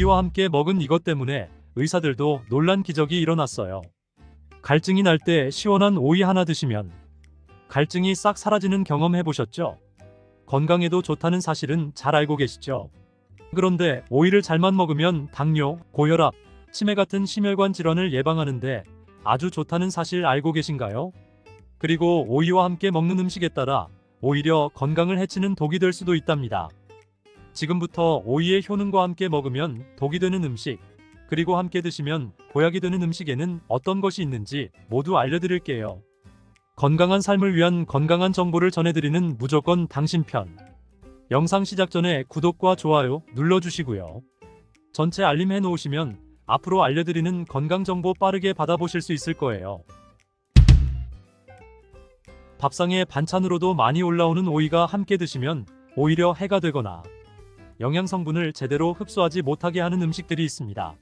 오이와 함께 먹은 이것 때문에 의사들도 놀란 기적이 일어났어요. 갈증이 날 때 시원한 오이 하나 드시면 갈증이 싹 사라지는 경험 해보셨죠? 건강에도 좋다는 사실은 잘 알고 계시죠? 그런데 오이를 잘만 먹으면 당뇨, 고혈압, 치매 같은 심혈관 질환을 예방하는데 아주 좋다는 사실 알고 계신가요? 그리고 오이와 함께 먹는 음식에 따라 오히려 건강을 해치는 독이 될 수도 있답니다. 지금부터 오이의 효능과 함께 먹으면 독이 되는 음식, 그리고 함께 드시면 보약이 되는 음식에는 어떤 것이 있는지 모두 알려드릴게요. 건강한 삶을 위한 건강한 정보를 전해드리는 무조건 당신 편. 영상 시작 전에 구독과 좋아요 눌러주시고요. 전체 알림 해놓으시면 앞으로 알려드리는 건강 정보 빠르게 받아보실 수 있을 거예요. 밥상에 반찬으로도 많이 올라오는 오이가 함께 드시면 오히려 해가 되거나 영양 성분을 제대로 흡수하지 못하게 하는 음식들이 있습니다.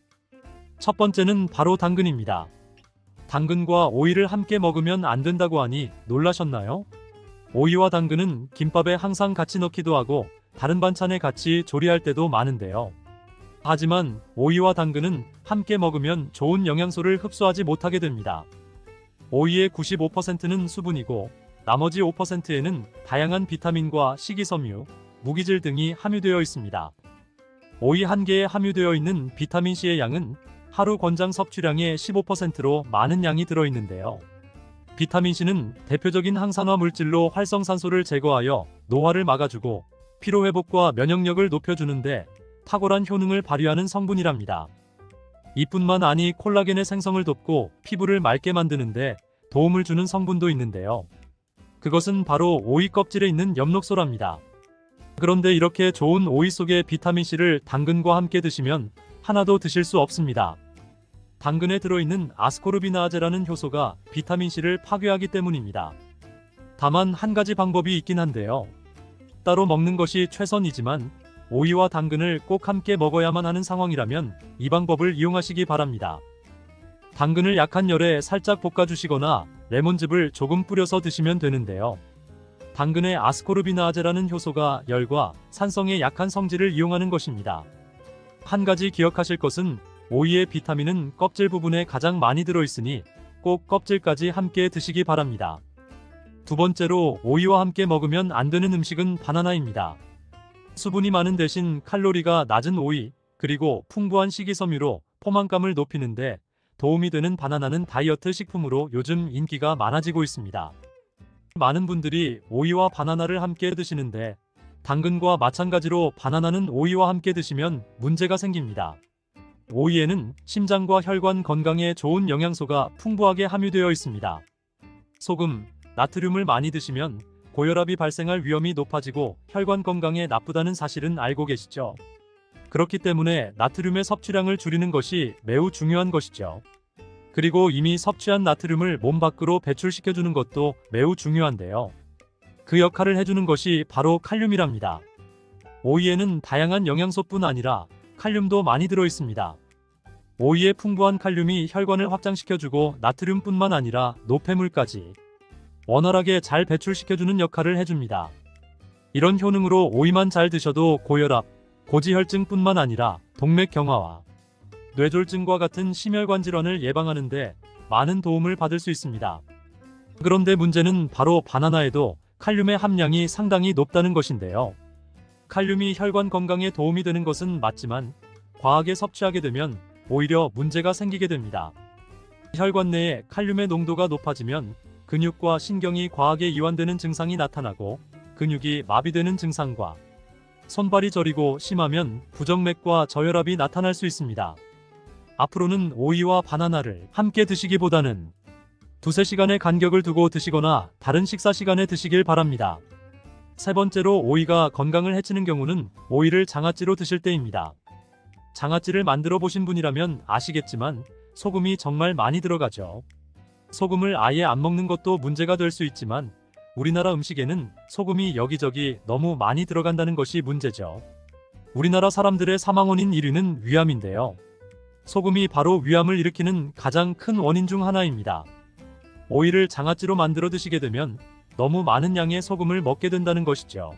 첫 번째는 바로 당근입니다. 당근과 오이를 함께 먹으면 안 된다고 하니 놀라셨나요? 오이와 당근은 김밥에 항상 같이 넣기도 하고 다른 반찬에 같이 조리할 때도 많은데요. 하지만 오이와 당근은 함께 먹으면 좋은 영양소를 흡수하지 못하게 됩니다. 오이의 95%는 수분이고 나머지 5%에는 다양한 비타민과 식이섬유, 무기질 등이 함유되어 있습니다. 오이 한 개에 함유되어 있는 비타민C의 양은 하루 권장 섭취량의 15%로 많은 양이 들어있는데요. 비타민C는 대표적인 항산화 물질로 활성산소를 제거하여 노화를 막아주고 피로회복과 면역력을 높여주는데 탁월한 효능을 발휘하는 성분이랍니다. 이뿐만 아니 콜라겐의 생성을 돕고 피부를 맑게 만드는데 도움을 주는 성분도 있는데요. 그것은 바로 오이 껍질에 있는 엽록소랍니다. 그런데 이렇게 좋은 오이 속의 비타민C를 당근과 함께 드시면 하나도 드실 수 없습니다. 당근에 들어있는 아스코르비나아제라는 효소가 비타민C를 파괴하기 때문입니다. 다만 한 가지 방법이 있긴 한데요. 따로 먹는 것이 최선이지만 오이와 당근을 꼭 함께 먹어야만 하는 상황이라면 이 방법을 이용하시기 바랍니다. 당근을 약한 열에 살짝 볶아주시거나 레몬즙을 조금 뿌려서 드시면 되는데요. 당근의 아스코르비나아제라는 효소가 열과 산성에 약한 성질을 이용하는 것입니다. 한 가지 기억하실 것은 오이의 비타민은 껍질 부분에 가장 많이 들어있으니 꼭 껍질까지 함께 드시기 바랍니다. 두 번째로 오이와 함께 먹으면 안 되는 음식은 바나나입니다. 수분이 많은 대신 칼로리가 낮은 오이, 그리고 풍부한 식이섬유로 포만감을 높이는데 도움이 되는 바나나는 다이어트 식품으로 요즘 인기가 많아지고 있습니다. 많은 분들이 오이와 바나나를 함께 드시는데 당근과 마찬가지로 바나나는 오이와 함께 드시면 문제가 생깁니다. 오이에는 심장과 혈관 건강에 좋은 영양소가 풍부하게 함유되어 있습니다. 소금, 나트륨을 많이 드시면 고혈압이 발생할 위험이 높아지고 혈관 건강에 나쁘다는 사실은 알고 계시죠? 그렇기 때문에 나트륨의 섭취량을 줄이는 것이 매우 중요한 것이죠. 그리고 이미 섭취한 나트륨을 몸 밖으로 배출시켜주는 것도 매우 중요한데요. 그 역할을 해주는 것이 바로 칼륨이랍니다. 오이에는 다양한 영양소뿐 아니라 칼륨도 많이 들어있습니다. 오이의 풍부한 칼륨이 혈관을 확장시켜주고 나트륨뿐만 아니라 노폐물까지 원활하게 잘 배출시켜주는 역할을 해줍니다. 이런 효능으로 오이만 잘 드셔도 고혈압, 고지혈증뿐만 아니라 동맥 경화와 뇌졸중과 같은 심혈관 질환을 예방하는데 많은 도움을 받을 수 있습니다. 그런데 문제는 바로 바나나에도 칼륨의 함량이 상당히 높다는 것인데요. 칼륨이 혈관 건강에 도움이 되는 것은 맞지만 과하게 섭취하게 되면 오히려 문제가 생기게 됩니다. 혈관 내에 칼륨의 농도가 높아지면 근육과 신경이 과하게 이완되는 증상이 나타나고 근육이 마비되는 증상과 손발이 저리고 심하면 부정맥과 저혈압이 나타날 수 있습니다. 앞으로는 오이와 바나나를 함께 드시기보다는 두세 시간의 간격을 두고 드시거나 다른 식사 시간에 드시길 바랍니다. 세 번째로 오이가 건강을 해치는 경우는 오이를 장아찌로 드실 때입니다. 장아찌를 만들어 보신 분이라면 아시겠지만 소금이 정말 많이 들어가죠. 소금을 아예 안 먹는 것도 문제가 될 수 있지만 우리나라 음식에는 소금이 여기저기 너무 많이 들어간다는 것이 문제죠. 우리나라 사람들의 사망 원인 1위는 위암인데요. 소금이 바로 위암을 일으키는 가장 큰 원인 중 하나입니다. 오이를 장아찌로 만들어 드시게 되면 너무 많은 양의 소금을 먹게 된다는 것이죠.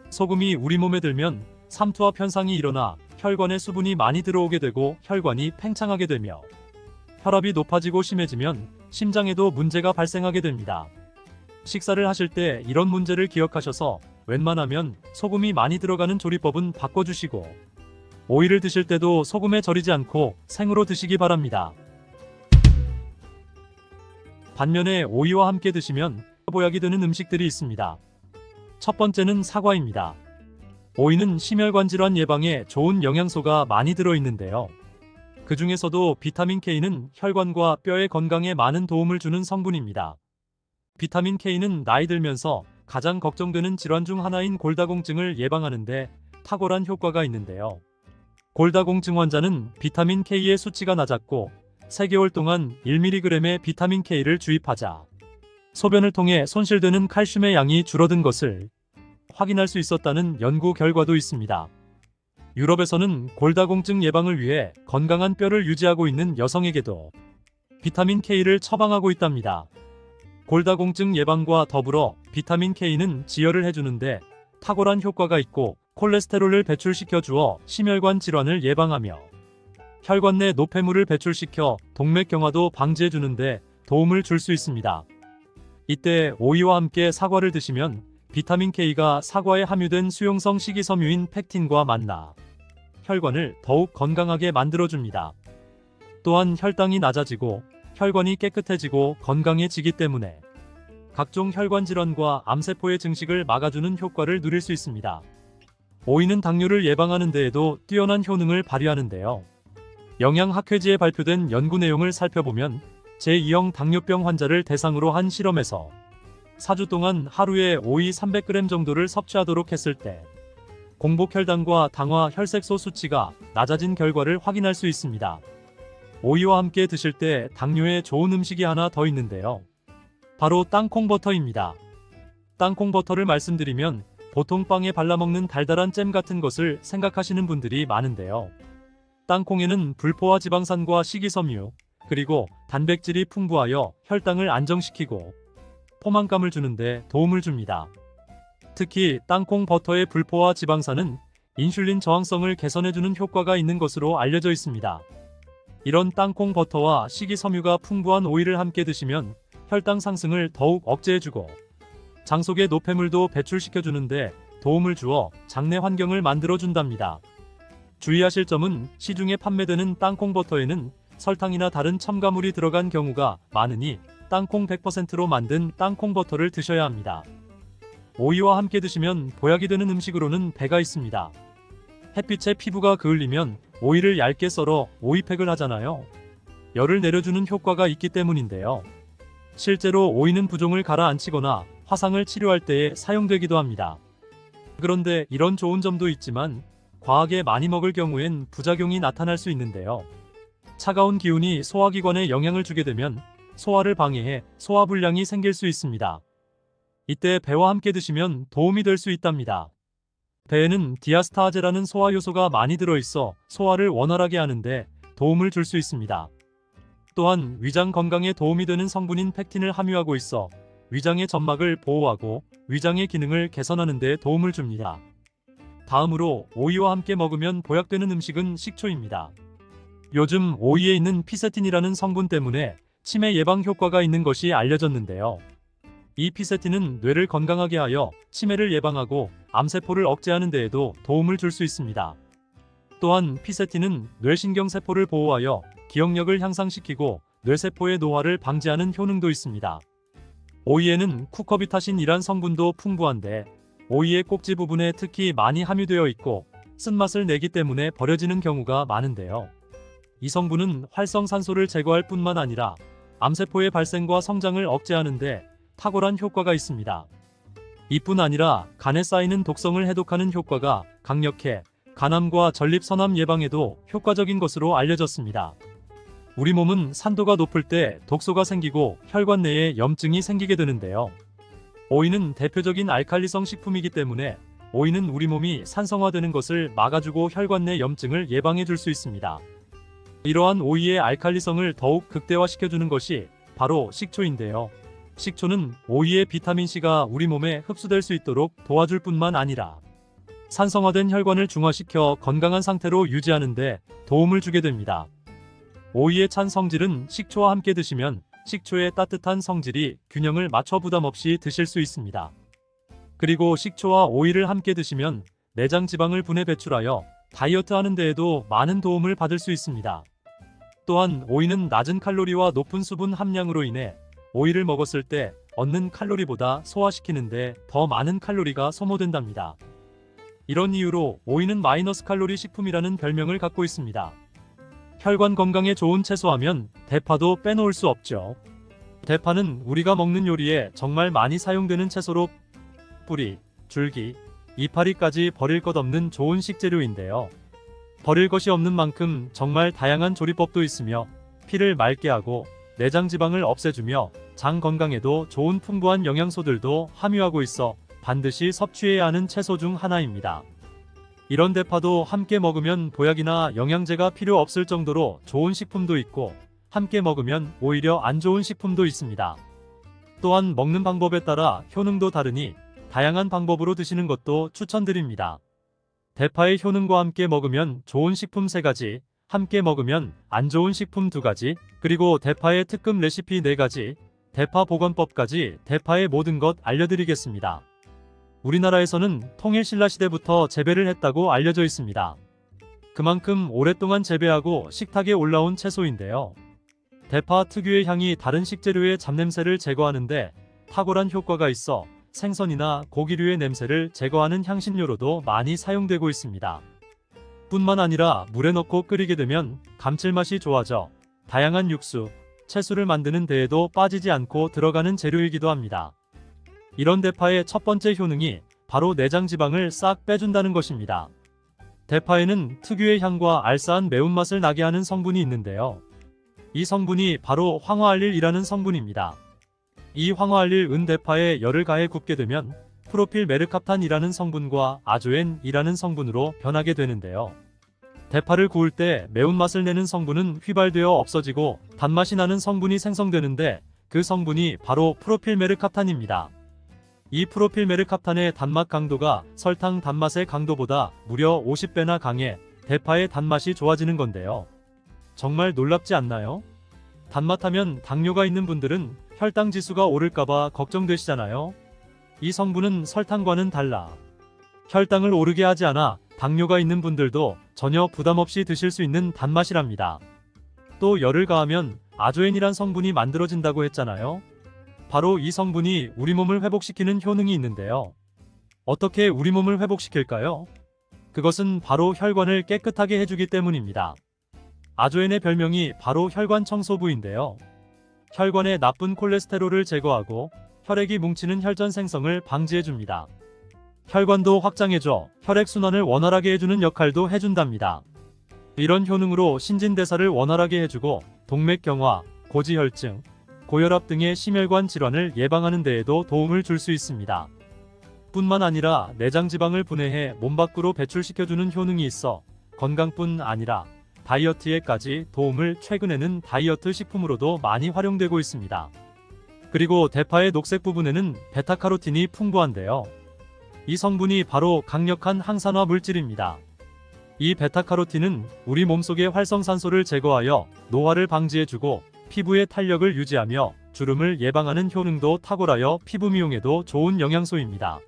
소금이 우리 몸에 들면 삼투압 현상이 일어나 혈관에 수분이 많이 들어오게 되고 혈관이 팽창하게 되며 혈압이 높아지고 심해지면 심장에도 문제가 발생하게 됩니다. 식사를 하실 때 이런 문제를 기억하셔서 웬만하면 소금이 많이 들어가는 조리법은 바꿔주시고 오이를 드실 때도 소금에 절이지 않고 생으로 드시기 바랍니다. 반면에 오이와 함께 드시면 보약이 되는 음식들이 있습니다. 첫 번째는 사과입니다. 오이는 심혈관 질환 예방에 좋은 영양소가 많이 들어있는데요. 그 중에서도 비타민 K는 혈관과 뼈의 건강에 많은 도움을 주는 성분입니다. 비타민 K는 나이 들면서 가장 걱정되는 질환 중 하나인 골다공증을 예방하는데 탁월한 효과가 있는데요. 골다공증 환자는 비타민 K의 수치가 낮았고 3개월 동안 1mg의 비타민 K를 주입하자 소변을 통해 손실되는 칼슘의 양이 줄어든 것을 확인할 수 있었다는 연구 결과도 있습니다. 유럽에서는 골다공증 예방을 위해 건강한 뼈를 유지하고 있는 여성에게도 비타민 K를 처방하고 있답니다. 골다공증 예방과 더불어 비타민 K는 지혈을 해주는데 탁월한 효과가 있고 콜레스테롤을 배출시켜 주어 심혈관 질환을 예방하며 혈관 내 노폐물을 배출시켜 동맥경화도 방지해 주는데 도움을 줄 수 있습니다. 이때 오이와 함께 사과를 드시면 비타민 K가 사과에 함유된 수용성 식이섬유인 팩틴과 만나 혈관을 더욱 건강하게 만들어줍니다. 또한 혈당이 낮아지고 혈관이 깨끗해지고 건강해지기 때문에 각종 혈관 질환과 암세포의 증식을 막아주는 효과를 누릴 수 있습니다. 오이는 당뇨를 예방하는 데에도 뛰어난 효능을 발휘하는데요. 영양학회지에 발표된 연구 내용을 살펴보면 제2형 당뇨병 환자를 대상으로 한 실험에서 4주 동안 하루에 오이 300g 정도를 섭취하도록 했을 때 공복 혈당과 당화 혈색소 수치가 낮아진 결과를 확인할 수 있습니다. 오이와 함께 드실 때 당뇨에 좋은 음식이 하나 더 있는데요. 바로 땅콩버터입니다. 땅콩버터를 말씀드리면 보통 빵에 발라먹는 달달한 잼 같은 것을 생각하시는 분들이 많은데요. 땅콩에는 불포화 지방산과 식이섬유, 그리고 단백질이 풍부하여 혈당을 안정시키고 포만감을 주는데 도움을 줍니다. 특히 땅콩 버터의 불포화 지방산은 인슐린 저항성을 개선해주는 효과가 있는 것으로 알려져 있습니다. 이런 땅콩 버터와 식이섬유가 풍부한 오이를 함께 드시면 혈당 상승을 더욱 억제해주고 장 속의 노폐물도 배출시켜주는데 도움을 주어 장내 환경을 만들어준답니다. 주의하실 점은 시중에 판매되는 땅콩 버터에는 설탕이나 다른 첨가물이 들어간 경우가 많으니 땅콩 100%로 만든 땅콩 버터를 드셔야 합니다. 오이와 함께 드시면 보약이 되는 음식으로는 배가 있습니다. 햇빛에 피부가 그을리면 오이를 얇게 썰어 오이팩을 하잖아요. 열을 내려주는 효과가 있기 때문인데요. 실제로 오이는 부종을 가라앉히거나 화상을 치료할 때에 사용되기도 합니다. 그런데 이런 좋은 점도 있지만 과하게 많이 먹을 경우엔 부작용이 나타날 수 있는데요. 차가운 기운이 소화기관에 영향을 주게 되면 소화를 방해해 소화불량이 생길 수 있습니다. 이때 배와 함께 드시면 도움이 될 수 있답니다. 배에는 디아스타아제라는 소화 요소가 많이 들어있어 소화를 원활하게 하는데 도움을 줄 수 있습니다. 또한 위장 건강에 도움이 되는 성분인 팩틴을 함유하고 있어 위장의 점막을 보호하고 위장의 기능을 개선하는 데 도움을 줍니다. 다음으로 오이와 함께 먹으면 보약되는 음식은 식초입니다. 요즘 오이에 있는 피세틴이라는 성분 때문에 치매 예방 효과가 있는 것이 알려졌는데요. 이 피세틴은 뇌를 건강하게 하여 치매를 예방하고 암세포를 억제하는 데에도 도움을 줄 수 있습니다. 또한 피세틴은 뇌신경세포를 보호하여 기억력을 향상시키고 뇌세포의 노화를 방지하는 효능도 있습니다. 오이에는 쿠커비타신이란 성분도 풍부한데 오이의 꼭지 부분에 특히 많이 함유되어 있고 쓴맛을 내기 때문에 버려지는 경우가 많은데요. 이 성분은 활성산소를 제거할 뿐만 아니라 암세포의 발생과 성장을 억제하는 데 탁월한 효과가 있습니다. 이뿐 아니라 간에 쌓이는 독성을 해독하는 효과가 강력해 간암과 전립선암 예방에도 효과적인 것으로 알려졌습니다. 우리 몸은 산도가 높을 때 독소가 생기고 혈관 내에 염증이 생기게 되는데요. 오이는 대표적인 알칼리성 식품이기 때문에 오이는 우리 몸이 산성화되는 것을 막아주고 혈관 내 염증을 예방해 줄 수 있습니다. 이러한 오이의 알칼리성을 더욱 극대화시켜주는 것이 바로 식초인데요. 식초는 오이의 비타민C가 우리 몸에 흡수될 수 있도록 도와줄 뿐만 아니라 산성화된 혈관을 중화시켜 건강한 상태로 유지하는 데 도움을 주게 됩니다. 오이의 찬 성질은 식초와 함께 드시면 식초의 따뜻한 성질이 균형을 맞춰 부담 없이 드실 수 있습니다. 그리고 식초와 오이를 함께 드시면 내장 지방을 분해 배출하여 다이어트 하는 데에도 많은 도움을 받을 수 있습니다. 또한 오이는 낮은 칼로리와 높은 수분 함량으로 인해 오이를 먹었을 때 얻는 칼로리보다 소화시키는데 더 많은 칼로리가 소모된답니다. 이런 이유로 오이는 마이너스 칼로리 식품이라는 별명을 갖고 있습니다. 혈관 건강에 좋은 채소하면 대파도 빼놓을 수 없죠. 대파는 우리가 먹는 요리에 정말 많이 사용되는 채소로 뿌리, 줄기, 이파리까지 버릴 것 없는 좋은 식재료인데요. 버릴 것이 없는 만큼 정말 다양한 조리법도 있으며 피를 맑게 하고 내장 지방을 없애주며 장 건강에도 좋은 풍부한 영양소들도 함유하고 있어 반드시 섭취해야 하는 채소 중 하나입니다. 이런 대파도 함께 먹으면 보약이나 영양제가 필요 없을 정도로 좋은 식품도 있고 함께 먹으면 오히려 안 좋은 식품도 있습니다. 또한 먹는 방법에 따라 효능도 다르니 다양한 방법으로 드시는 것도 추천드립니다. 대파의 효능과 함께 먹으면 좋은 식품 3가지, 함께 먹으면 안 좋은 식품 2가지, 그리고 대파의 특급 레시피 4가지, 대파 보관법까지 대파의 모든 것 알려드리겠습니다. 우리나라에서는 통일신라시대부터 재배를 했다고 알려져 있습니다. 그만큼 오랫동안 재배하고 식탁에 올라온 채소인데요. 대파 특유의 향이 다른 식재료의 잡냄새를 제거하는데 탁월한 효과가 있어 생선이나 고기류의 냄새를 제거하는 향신료로도 많이 사용되고 있습니다. 뿐만 아니라 물에 넣고 끓이게 되면 감칠맛이 좋아져 다양한 육수, 채소를 만드는 데에도 빠지지 않고 들어가는 재료이기도 합니다. 이런 대파의 첫 번째 효능이 바로 내장 지방을 싹 빼준다는 것입니다. 대파에는 특유의 향과 알싸한 매운맛을 나게 하는 성분이 있는데요. 이 성분이 바로 황화알릴이라는 성분입니다. 이 황화알릴 은대파에 열을 가해 굽게 되면 프로필 메르캅탄이라는 성분과 아조엔이라는 성분으로 변하게 되는데요. 대파를 구울 때 매운맛을 내는 성분은 휘발되어 없어지고 단맛이 나는 성분이 생성되는데 그 성분이 바로 프로필 메르캅탄입니다. 이 프로필 메르캅탄의 단맛 강도가 설탕 단맛의 강도보다 무려 50배나 강해 대파의 단맛이 좋아지는 건데요. 정말 놀랍지 않나요? 단맛하면 당뇨가 있는 분들은 혈당 지수가 오를까봐 걱정되시잖아요. 이 성분은 설탕과는 달라 혈당을 오르게 하지 않아 당뇨가 있는 분들도 전혀 부담 없이 드실 수 있는 단맛이랍니다. 또 열을 가하면 아조엔이란 성분이 만들어진다고 했잖아요. 바로 이 성분이 우리 몸을 회복시키는 효능이 있는데요. 어떻게 우리 몸을 회복시킬까요? 그것은 바로 혈관을 깨끗하게 해주기 때문입니다. 아조엔의 별명이 바로 혈관 청소부인데요. 혈관의 나쁜 콜레스테롤을 제거하고 혈액이 뭉치는 혈전 생성을 방지해줍니다. 혈관도 확장해줘 혈액순환을 원활하게 해주는 역할도 해준답니다. 이런 효능으로 신진대사를 원활하게 해주고 동맥경화, 고지혈증, 고혈압 등의 심혈관 질환을 예방하는 데에도 도움을 줄 수 있습니다. 뿐만 아니라 내장지방을 분해해 몸 밖으로 배출시켜주는 효능이 있어 건강뿐 아니라 다이어트에까지 도움을 최근에는 다이어트 식품으로도 많이 활용되고 있습니다. 그리고 대파의 녹색 부분에는 베타카로틴이 풍부한데요. 이 성분이 바로 강력한 항산화 물질입니다. 이 베타카로틴은 우리 몸속의 활성산소를 제거하여 노화를 방지해주고 피부의 탄력을 유지하며 주름을 예방하는 효능도 탁월하여 피부 미용에도 좋은 영양소입니다.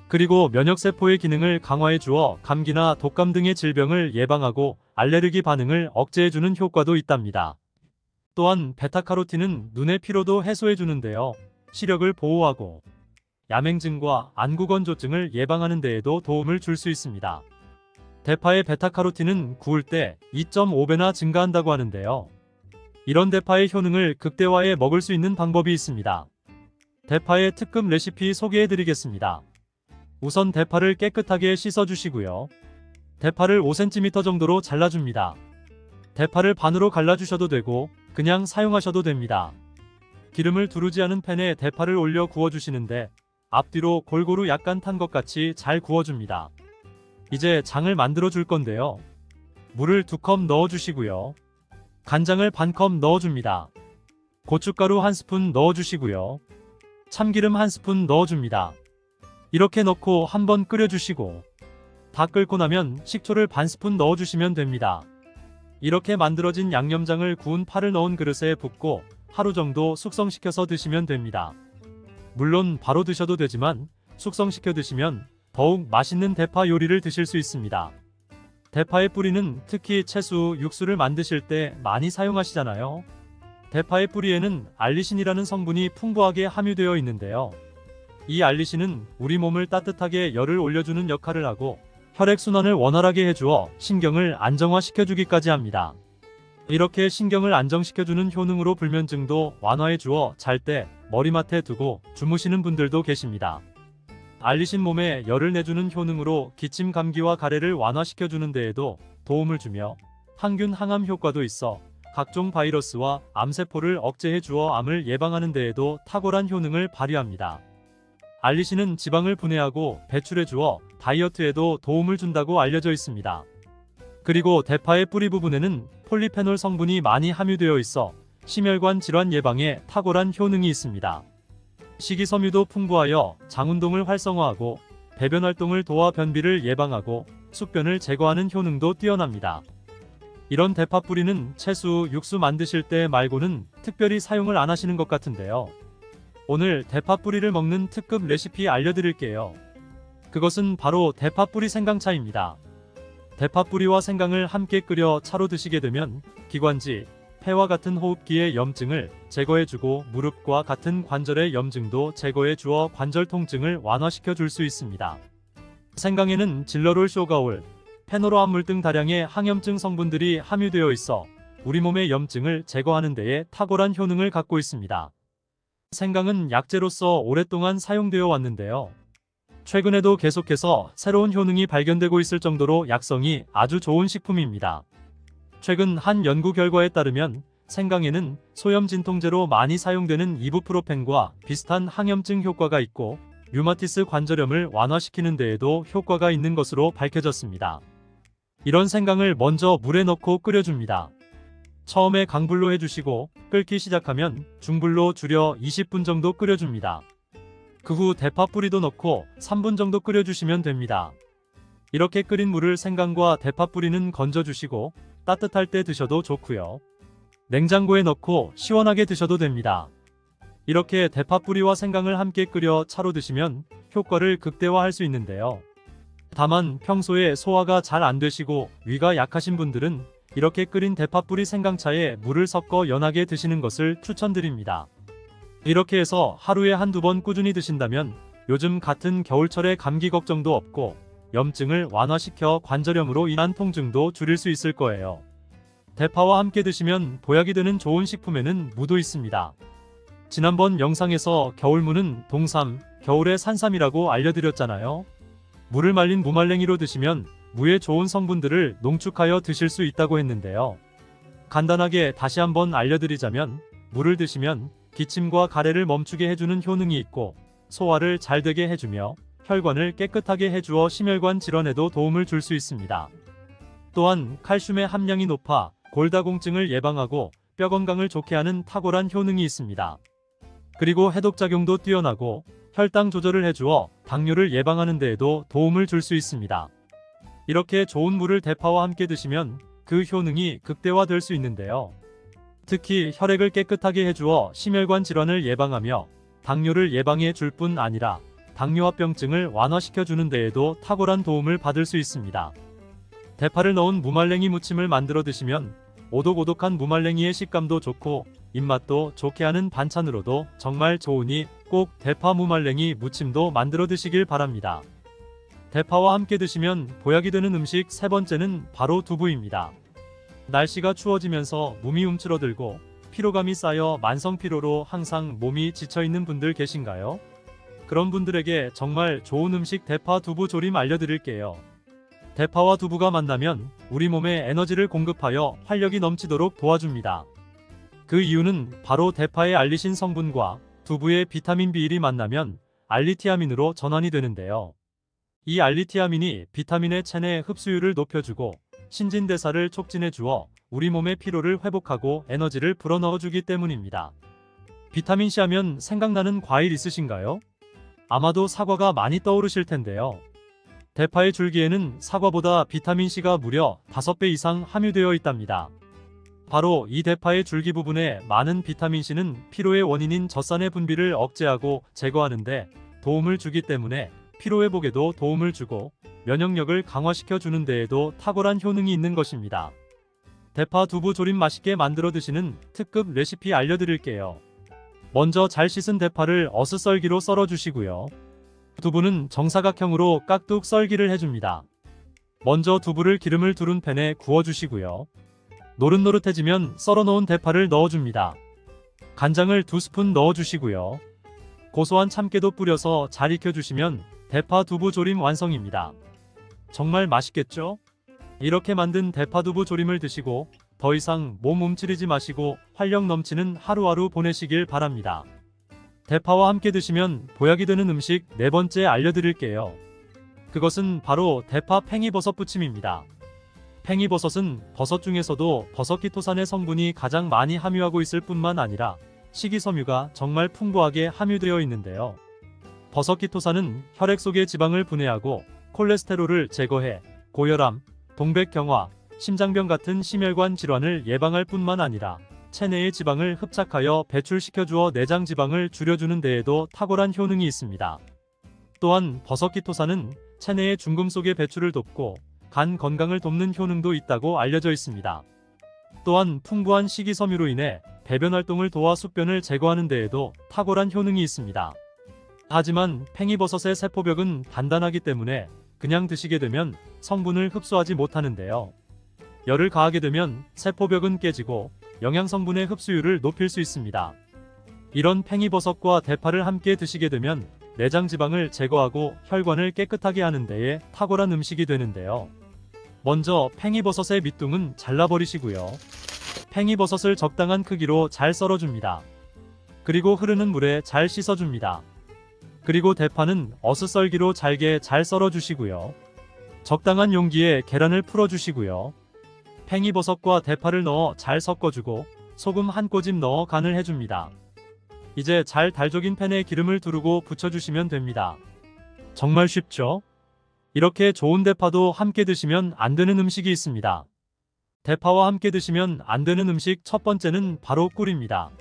그리고 면역세포의 기능을 강화해 주어 감기나 독감 등의 질병을 예방하고 알레르기 반응을 억제해주는 효과도 있답니다. 또한 베타카로틴은 눈의 피로도 해소해 주는데요. 시력을 보호하고 야맹증과 안구건조증을 예방하는 데에도 도움을 줄 수 있습니다. 대파의 베타카로틴은 구울 때 2.5배나 증가한다고 하는데요. 이런 대파의 효능을 극대화해 먹을 수 있는 방법이 있습니다. 대파의 특급 레시피 소개해 드리겠습니다. 우선 대파를 깨끗하게 씻어주시고요. 대파를 5cm 정도로 잘라줍니다. 대파를 반으로 갈라주셔도 되고 그냥 사용하셔도 됩니다. 기름을 두르지 않은 팬에 대파를 올려 구워주시는데 앞뒤로 골고루 약간 탄 것 같이 잘 구워줍니다. 이제 장을 만들어 줄 건데요. 물을 2컵 넣어주시고요. 간장을 반컵 넣어줍니다. 고춧가루 1스푼 넣어주시고요. 참기름 1스푼 넣어줍니다. 이렇게 넣고 한번 끓여주시고 다 끓고 나면 식초를 반 스푼 넣어주시면 됩니다. 이렇게 만들어진 양념장을 구운 파를 넣은 그릇에 붓고 하루 정도 숙성시켜서 드시면 됩니다. 물론 바로 드셔도 되지만 숙성시켜 드시면 더욱 맛있는 대파 요리를 드실 수 있습니다. 대파의 뿌리는 특히 채소, 육수를 만드실 때 많이 사용하시잖아요. 대파의 뿌리에는 알리신이라는 성분이 풍부하게 함유되어 있는데요. 이 알리신은 우리 몸을 따뜻하게 열을 올려주는 역할을 하고 혈액순환을 원활하게 해주어 신경을 안정화시켜주기까지 합니다. 이렇게 신경을 안정시켜주는 효능으로 불면증도 완화해 주어 잘 때 머리맡에 두고 주무시는 분들도 계십니다. 알리신 몸에 열을 내주는 효능으로 기침 감기와 가래를 완화시켜주는 데에도 도움을 주며 항균 항암 효과도 있어 각종 바이러스와 암세포를 억제해 주어 암을 예방하는 데에도 탁월한 효능을 발휘합니다. 알리신은 지방을 분해하고 배출해 주어 다이어트에도 도움을 준다고 알려져 있습니다. 그리고 대파의 뿌리 부분에는 폴리페놀 성분이 많이 함유되어 있어 심혈관 질환 예방에 탁월한 효능이 있습니다. 식이섬유도 풍부하여 장운동을 활성화하고 배변 활동을 도와 변비를 예방하고 숙변을 제거하는 효능도 뛰어납니다. 이런 대파 뿌리는 채소, 육수 만드실 때 말고는 특별히 사용을 안 하시는 것 같은데요. 오늘 대파 뿌리를 먹는 특급 레시피 알려드릴게요. 그것은 바로 대파 뿌리 생강차입니다. 대파 뿌리와 생강을 함께 끓여 차로 드시게 되면 기관지, 폐와 같은 호흡기의 염증을 제거해주고 무릎과 같은 관절의 염증도 제거해 주어 관절 통증을 완화시켜 줄 수 있습니다. 생강에는 질러롤 쇼가올, 페노로암물 등 다량의 항염증 성분들이 함유되어 있어 우리 몸의 염증을 제거하는 데에 탁월한 효능을 갖고 있습니다. 생강은 약재로서 오랫동안 사용되어 왔는데요. 최근에도 계속해서 새로운 효능이 발견되고 있을 정도로 약성이 아주 좋은 식품입니다. 최근 한 연구 결과에 따르면 생강에는 소염 진통제로 많이 사용되는 이부프로펜과 비슷한 항염증 효과가 있고 류마티스 관절염을 완화시키는 데에도 효과가 있는 것으로 밝혀졌습니다. 이런 생강을 먼저 물에 넣고 끓여줍니다. 처음에 강불로 해주시고 끓기 시작하면 중불로 줄여 20분 정도 끓여줍니다. 그 후 대파 뿌리도 넣고 3분 정도 끓여주시면 됩니다. 이렇게 끓인 물을 생강과 대파 뿌리는 건져주시고 따뜻할 때 드셔도 좋고요. 냉장고에 넣고 시원하게 드셔도 됩니다. 이렇게 대파 뿌리와 생강을 함께 끓여 차로 드시면 효과를 극대화할 수 있는데요. 다만 평소에 소화가 잘 안 되시고 위가 약하신 분들은 이렇게 끓인 대파 뿌리 생강차에 물을 섞어 연하게 드시는 것을 추천드립니다. 이렇게 해서 하루에 한두 번 꾸준히 드신다면 요즘 같은 겨울철에 감기 걱정도 없고 염증을 완화시켜 관절염으로 인한 통증도 줄일 수 있을 거예요. 대파와 함께 드시면 보약이 되는 좋은 식품에는 무도 있습니다. 지난번 영상에서 겨울무는 동삼, 겨울의 산삼이라고 알려드렸잖아요. 무를 말린 무말랭이로 드시면 무의 좋은 성분들을 농축하여 드실 수 있다고 했는데요. 간단하게 다시 한번 알려드리자면 무를 드시면 기침과 가래를 멈추게 해주는 효능이 있고 소화를 잘 되게 해주며 혈관을 깨끗하게 해주어 심혈관 질환에도 도움을 줄 수 있습니다. 또한 칼슘의 함량이 높아 골다공증을 예방하고 뼈 건강을 좋게 하는 탁월한 효능이 있습니다. 그리고 해독작용도 뛰어나고 혈당 조절을 해주어 당뇨를 예방하는 데에도 도움을 줄 수 있습니다. 이렇게 좋은 무를 대파와 함께 드시면 그 효능이 극대화될 수 있는데요. 특히 혈액을 깨끗하게 해주어 심혈관 질환을 예방하며 당뇨를 예방해 줄 뿐 아니라 당뇨합병증을 완화시켜 주는 데에도 탁월한 도움을 받을 수 있습니다. 대파를 넣은 무말랭이 무침을 만들어 드시면 오독오독한 무말랭이의 식감도 좋고 입맛도 좋게 하는 반찬으로도 정말 좋으니 꼭 대파 무말랭이 무침도 만들어 드시길 바랍니다. 대파와 함께 드시면 보약이 되는 음식 세 번째는 바로 두부입니다. 날씨가 추워지면서 몸이 움츠러들고 피로감이 쌓여 만성피로로 항상 몸이 지쳐있는 분들 계신가요? 그런 분들에게 정말 좋은 음식 대파 두부 조림 알려드릴게요. 대파와 두부가 만나면 우리 몸에 에너지를 공급하여 활력이 넘치도록 도와줍니다. 그 이유는 바로 대파의 알리신 성분과 두부의 비타민 B1이 만나면 알리티아민으로 전환이 되는데요. 이 알리티아민이 비타민의 체내 흡수율을 높여주고 신진대사를 촉진해 주어 우리 몸의 피로를 회복하고 에너지를 불어넣어 주기 때문입니다. 비타민C 하면 생각나는 과일 있으신가요? 아마도 사과가 많이 떠오르실 텐데요. 대파의 줄기에는 사과보다 비타민C가 무려 5배 이상 함유되어 있답니다. 바로 이 대파의 줄기 부분에 많은 비타민C는 피로의 원인인 젖산의 분비를 억제하고 제거하는데 도움을 주기 때문에 피로회복에도 도움을 주고 면역력을 강화시켜 주는 데에도 탁월한 효능이 있는 것입니다. 대파 두부 조림 맛있게 만들어 드시는 특급 레시피 알려드릴게요. 먼저 잘 씻은 대파를 어슷썰기로 썰어 주시고요. 두부는 정사각형으로 깍둑 썰기를 해줍니다. 먼저 두부를 기름을 두른 팬에 구워주시고요. 노릇노릇해지면 썰어놓은 대파를 넣어줍니다. 간장을 2스푼 넣어주시고요. 고소한 참깨도 뿌려서 잘 익혀주시면 대파 두부 조림 완성입니다. 정말 맛있겠죠? 이렇게 만든 대파 두부 조림을 드시고 더 이상 몸 움츠리지 마시고 활력 넘치는 하루하루 보내시길 바랍니다. 대파와 함께 드시면 보약이 되는 음식 4번째 알려드릴게요. 그것은 바로 대파 팽이버섯 부침입니다. 팽이버섯은 버섯 중에서도 버섯키토산의 성분이 가장 많이 함유하고 있을 뿐만 아니라 식이섬유가 정말 풍부하게 함유되어 있는데요. 버섯키토산은 혈액 속의 지방을 분해하고 콜레스테롤을 제거해 고혈압, 동백경화, 심장병 같은 심혈관 질환을 예방할 뿐만 아니라 체내의 지방을 흡착하여 배출시켜주어 내장 지방을 줄여주는 데에도 탁월한 효능이 있습니다. 또한 버섯키토산은 체내의 중금속의 배출을 돕고 간 건강을 돕는 효능도 있다고 알려져 있습니다. 또한 풍부한 식이섬유로 인해 배변 활동을 도와 숙변을 제거하는 데에도 탁월한 효능이 있습니다. 하지만 팽이버섯의 세포벽은 단단하기 때문에 그냥 드시게 되면 성분을 흡수하지 못하는데요. 열을 가하게 되면 세포벽은 깨지고 영양성분의 흡수율을 높일 수 있습니다. 이런 팽이버섯과 대파를 함께 드시게 되면 내장 지방을 제거하고 혈관을 깨끗하게 하는 데에 탁월한 음식이 되는데요. 먼저 팽이버섯의 밑둥은 잘라버리시고요. 팽이버섯을 적당한 크기로 잘 썰어줍니다. 그리고 흐르는 물에 잘 씻어줍니다. 그리고 대파는 어슷썰기로 잘게 잘 썰어주시고요. 적당한 용기에 계란을 풀어주시고요. 팽이버섯과 대파를 넣어 잘 섞어주고 소금 한 꼬집 넣어 간을 해줍니다. 이제 잘 달족인 팬에 기름을 두르고 부쳐주시면 됩니다. 정말 쉽죠? 이렇게 좋은 대파도 함께 드시면 안 되는 음식이 있습니다. 대파와 함께 드시면 안 되는 음식 첫 번째는 바로 꿀입니다.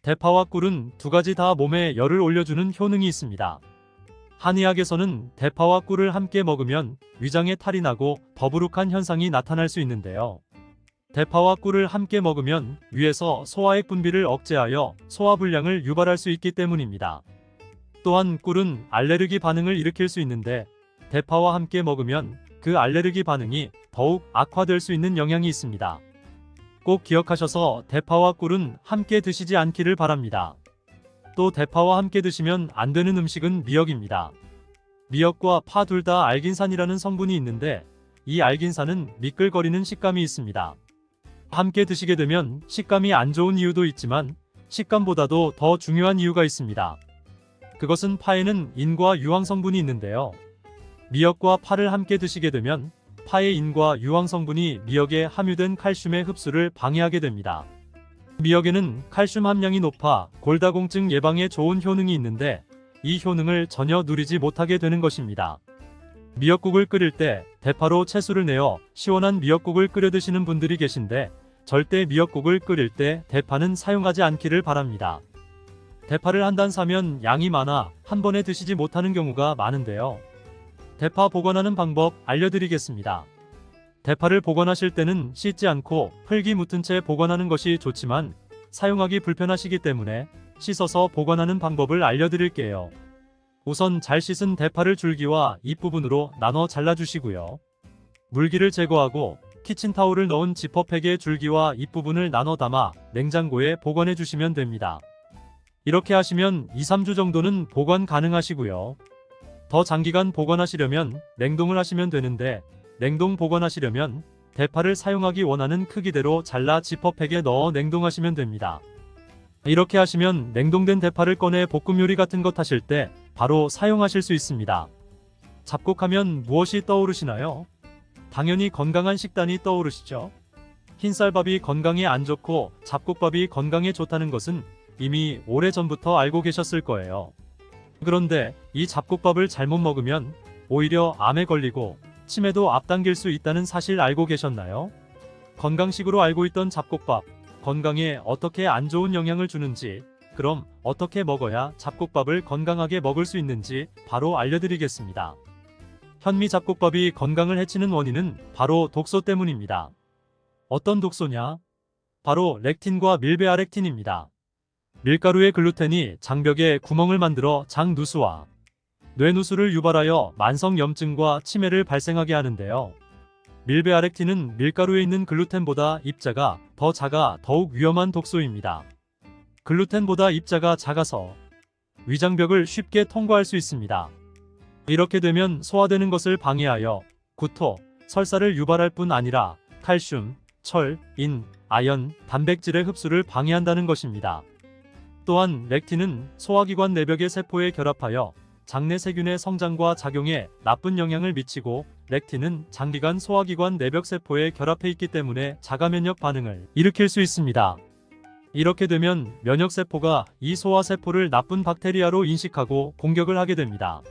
대파와 꿀은 두 가지 다 몸에 열을 올려주는 효능이 있습니다. 한의학에서는 대파와 꿀을 함께 먹으면 위장에 탈이 나고 더부룩한 현상이 나타날 수 있는데요. 대파와 꿀을 함께 먹으면 위에서 소화액 분비를 억제하여 소화불량을 유발할 수 있기 때문입니다. 또한 꿀은 알레르기 반응을 일으킬 수 있는데 대파와 함께 먹으면 그 알레르기 반응이 더욱 악화될 수 있는 영향이 있습니다. 꼭 기억하셔서 대파와 꿀은 함께 드시지 않기를 바랍니다. 또 대파와 함께 드시면 안 되는 음식은 미역입니다. 미역과 파 둘 다 알긴산이라는 성분이 있는데 이 알긴산은 미끌거리는 식감이 있습니다. 함께 드시게 되면 식감이 안 좋은 이유도 있지만 식감보다도 더 중요한 이유가 있습니다. 그것은 파에는 인과 유황 성분이 있는데요. 미역과 파를 함께 드시게 되면 파의 인과 유황 성분이 미역에 함유된 칼슘의 흡수를 방해하게 됩니다. 미역에는 칼슘 함량이 높아 골다공증 예방에 좋은 효능이 있는데 이 효능을 전혀 누리지 못하게 되는 것입니다. 미역국을 끓일 때 대파로 채수를 내어 시원한 미역국을 끓여 드시는 분들이 계신데 절대 미역국을 끓일 때 대파는 사용하지 않기를 바랍니다. 대파를 한 단 사면 양이 많아 한 번에 드시지 못하는 경우가 많은데요. 대파 보관하는 방법 알려드리겠습니다. 대파를 보관하실 때는 씻지 않고 흙이 묻은 채 보관하는 것이 좋지만 사용하기 불편하시기 때문에 씻어서 보관하는 방법을 알려드릴게요. 우선 잘 씻은 대파를 줄기와 잎 부분으로 나눠 잘라주시고요. 물기를 제거하고 키친타올을 넣은 지퍼팩에 줄기와 잎 부분을 나눠 담아 냉장고에 보관해 주시면 됩니다. 이렇게 하시면 2-3주 정도는 보관 가능하시고요. 더 장기간 보관하시려면 냉동을 하시면 되는데 냉동 보관하시려면 대파를 사용하기 원하는 크기대로 잘라 지퍼팩에 넣어 냉동하시면 됩니다. 이렇게 하시면 냉동된 대파를 꺼내 볶음 요리 같은 것 하실 때 바로 사용하실 수 있습니다. 잡곡하면 무엇이 떠오르시나요? 당연히 건강한 식단이 떠오르시죠? 흰쌀밥이 건강에 안 좋고 잡곡밥이 건강에 좋다는 것은 이미 오래전부터 알고 계셨을 거예요. 그런데 이 잡곡밥을 잘못 먹으면 오히려 암에 걸리고 치매도 앞당길 수 있다는 사실 알고 계셨나요? 건강식으로 알고 있던 잡곡밥, 건강에 어떻게 안 좋은 영향을 주는지, 그럼 어떻게 먹어야 잡곡밥을 건강하게 먹을 수 있는지 바로 알려드리겠습니다. 현미 잡곡밥이 건강을 해치는 원인은 바로 독소 때문입니다. 어떤 독소냐? 바로 렉틴과 밀베아렉틴입니다. 밀가루의 글루텐이 장벽에 구멍을 만들어 장누수와 뇌누수를 유발하여 만성염증과 치매를 발생하게 하는데요. 밀베아렉틴은 밀가루에 있는 글루텐보다 입자가 더 작아 더욱 위험한 독소입니다. 글루텐보다 입자가 작아서 위장벽을 쉽게 통과할 수 있습니다. 이렇게 되면 소화되는 것을 방해하여 구토, 설사를 유발할 뿐 아니라 칼슘, 철, 인, 아연, 단백질의 흡수를 방해한다는 것입니다. 또한 렉틴은 소화기관 내벽의 세포에 결합하여 장내 세균의 성장과 작용에 나쁜 영향을 미치고, 렉틴은 장기간 소화기관 내벽 세포에 결합해 있기 때문에 자가면역 반응을 일으킬 수 있습니다. 이렇게 되면 면역세포가 이 소화세포를 나쁜 박테리아로 인식하고 공격을 하게 됩니다.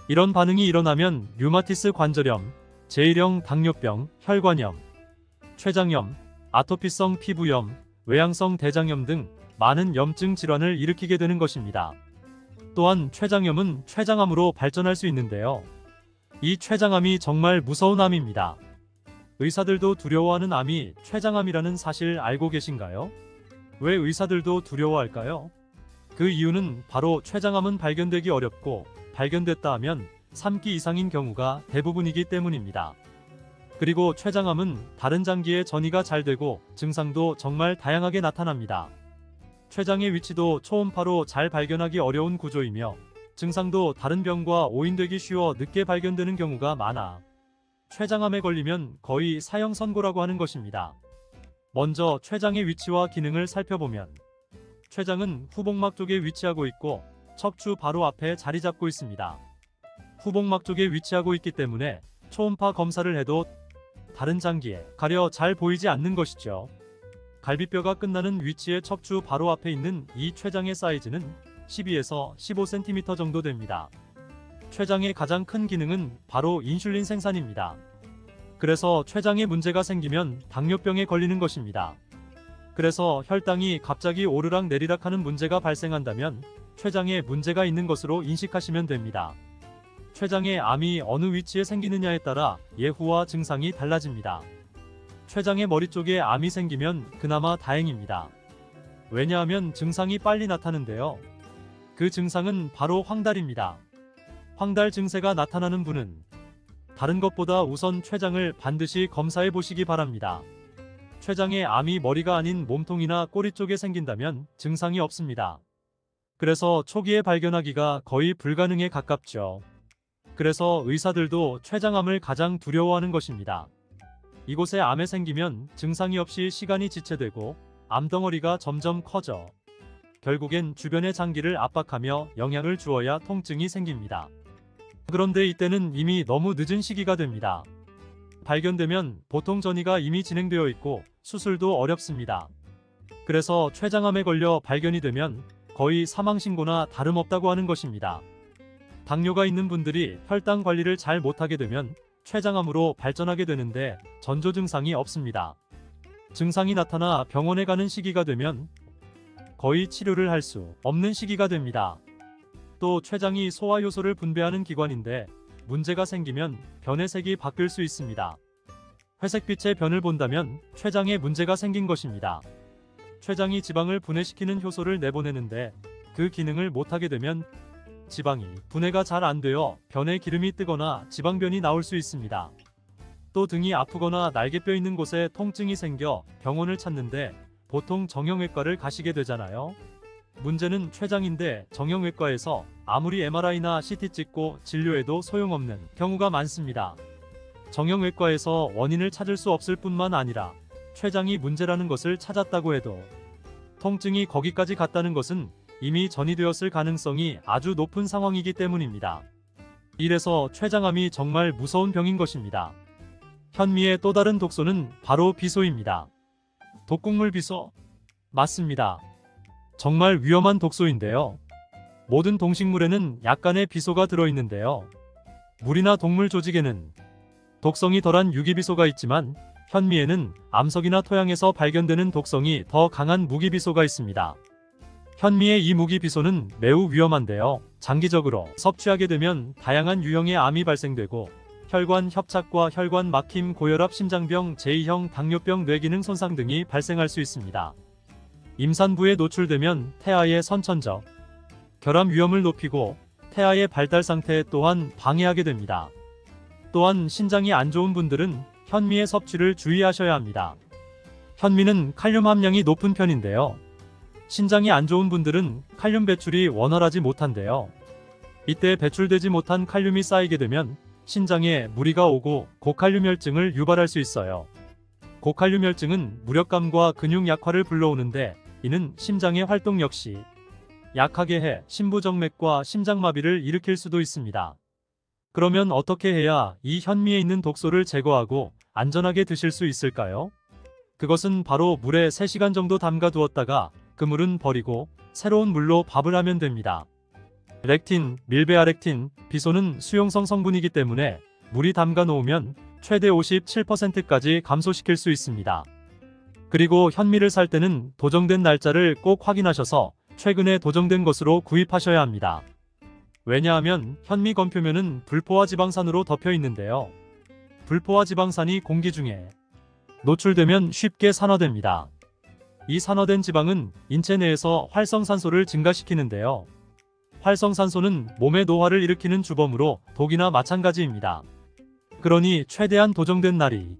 이런 반응이 일어나면 류마티스 관절염, 제1형 당뇨병, 혈관염, 췌장염, 아토피성 피부염, 외양성 대장염 등 많은 염증 질환을 일으키게 되는 것입니다. 또한 췌장염은 췌장암으로 발전할 수 있는데요. 이 췌장암이 정말 무서운 암입니다. 의사들도 두려워하는 암이 췌장암이라는 사실 알고 계신가요? 왜 의사들도 두려워할까요? 그 이유는 바로 췌장암은 발견되기 어렵고 발견됐다 하면 3기 이상인 경우가 대부분이기 때문입니다. 그리고 췌장암은 다른 장기에 전이가 잘 되고 증상도 정말 다양하게 나타납니다. 췌장의 위치도 초음파로 잘 발견하기 어려운 구조이며 증상도 다른 병과 오인되기 쉬워 늦게 발견되는 경우가 많아 췌장암에 걸리면 거의 사형 선고라고 하는 것입니다. 먼저 췌장의 위치와 기능을 살펴보면, 췌장은 후복막 쪽에 위치하고 있고 척추 바로 앞에 자리 잡고 있습니다. 후복막 쪽에 위치하고 있기 때문에 초음파 검사를 해도 다른 장기에 가려 잘 보이지 않는 것이죠. 갈비뼈가 끝나는 위치의 척추 바로 앞에 있는 이 췌장의 사이즈는 12에서 15cm 정도 됩니다. 췌장의 가장 큰 기능은 바로 인슐린 생산입니다. 그래서 췌장에 문제가 생기면 당뇨병에 걸리는 것입니다. 그래서 혈당이 갑자기 오르락 내리락 하는 문제가 발생한다면 췌장에 문제가 있는 것으로 인식하시면 됩니다. 췌장의 암이 어느 위치에 생기느냐에 따라 예후와 증상이 달라집니다. 췌장의 머리 쪽에 암이 생기면 그나마 다행입니다. 왜냐하면 증상이 빨리 나타나는데요. 그 증상은 바로 황달입니다. 황달 증세가 나타나는 분은 다른 것보다 우선 췌장을 반드시 검사해 보시기 바랍니다. 췌장에 암이 머리가 아닌 몸통이나 꼬리 쪽에 생긴다면 증상이 없습니다. 그래서 초기에 발견하기가 거의 불가능에 가깝죠. 그래서 의사들도 췌장암을 가장 두려워하는 것입니다. 이곳에 암에 생기면 증상이 없이 시간이 지체되고 암덩어리가 점점 커져 결국엔 주변의 장기를 압박하며 영향을 주어야 통증이 생깁니다. 그런데 이때는 이미 너무 늦은 시기가 됩니다. 발견되면 보통 전이가 이미 진행되어 있고 수술도 어렵습니다. 그래서 췌장암에 걸려 발견이 되면 거의 사망신고나 다름없다고 하는 것입니다. 당뇨가 있는 분들이 혈당 관리를 잘 못하게 되면 췌장암으로 발전하게 되는데 전조 증상이 없습니다. 증상이 나타나 병원에 가는 시기가 되면 거의 치료를 할 수 없는 시기가 됩니다. 또 췌장이 소화효소를 분배하는 기관인데 문제가 생기면 변의 색이 바뀔 수 있습니다. 회색빛의 변을 본다면 췌장에 문제가 생긴 것입니다. 췌장이 지방을 분해시키는 효소를 내보내는데 그 기능을 못하게 되면 지방이 분해가 잘 안 되어 변에 기름이 뜨거나 지방변이 나올 수 있습니다. 또 등이 아프거나 날개뼈 있는 곳에 통증이 생겨 병원을 찾는데 보통 정형외과를 가시게 되잖아요. 문제는 췌장인데 정형외과에서 아무리 MRI나 CT 찍고 진료해도 소용없는 경우가 많습니다. 정형외과에서 원인을 찾을 수 없을 뿐만 아니라 췌장이 문제라는 것을 찾았다고 해도 통증이 거기까지 갔다는 것은 이미 전이되었을 가능성이 아주 높은 상황이기 때문입니다. 이래서 췌장암이 정말 무서운 병인 것입니다. 현미의 또 다른 독소는 바로 비소입니다. 독극물 비소? 맞습니다. 정말 위험한 독소인데요. 모든 동식물에는 약간의 비소가 들어있는데요. 물이나 동물 조직에는 독성이 덜한 유기비소가 있지만 현미에는 암석이나 토양에서 발견되는 독성이 더 강한 무기비소가 있습니다. 현미의 이 무기비소는 매우 위험한데요. 장기적으로 섭취하게 되면 다양한 유형의 암이 발생되고 혈관 협착과 혈관 막힘, 고혈압, 심장병, 제2형 당뇨병, 뇌기능 손상 등이 발생할 수 있습니다. 임산부에 노출되면 태아의 선천적 결함 위험을 높이고 태아의 발달 상태 또한 방해하게 됩니다. 또한 신장이 안 좋은 분들은 현미의 섭취를 주의하셔야 합니다. 현미는 칼륨 함량이 높은 편인데요. 신장이 안 좋은 분들은 칼륨 배출이 원활하지 못한데요. 이때 배출되지 못한 칼륨이 쌓이게 되면 신장에 무리가 오고 고칼륨혈증을 유발할 수 있어요. 고칼륨혈증은 무력감과 근육 약화를 불러오는데 이는 심장의 활동 역시 약하게 해 심부정맥과 심장마비를 일으킬 수도 있습니다. 그러면 어떻게 해야 이 현미에 있는 독소를 제거하고 안전하게 드실 수 있을까요? 그것은 바로 물에 3시간 정도 담가 두었다가 그 물은 버리고 새로운 물로 밥을 하면 됩니다. 렉틴, 밀베아렉틴, 비소는 수용성 성분이기 때문에 물이 담가 놓으면 최대 57%까지 감소시킬 수 있습니다. 그리고 현미를 살 때는 도정된 날짜를 꼭 확인하셔서 최근에 도정된 것으로 구입하셔야 합니다. 왜냐하면 현미 건표면은 불포화 지방산으로 덮여 있는데요. 불포화 지방산이 공기 중에 노출되면 쉽게 산화됩니다. 이 산화된 지방은 인체 내에서 활성산소를 증가시키는데요. 활성산소는 몸의 노화를 일으키는 주범으로 독이나 마찬가지입니다. 그러니 최대한 도정된 날이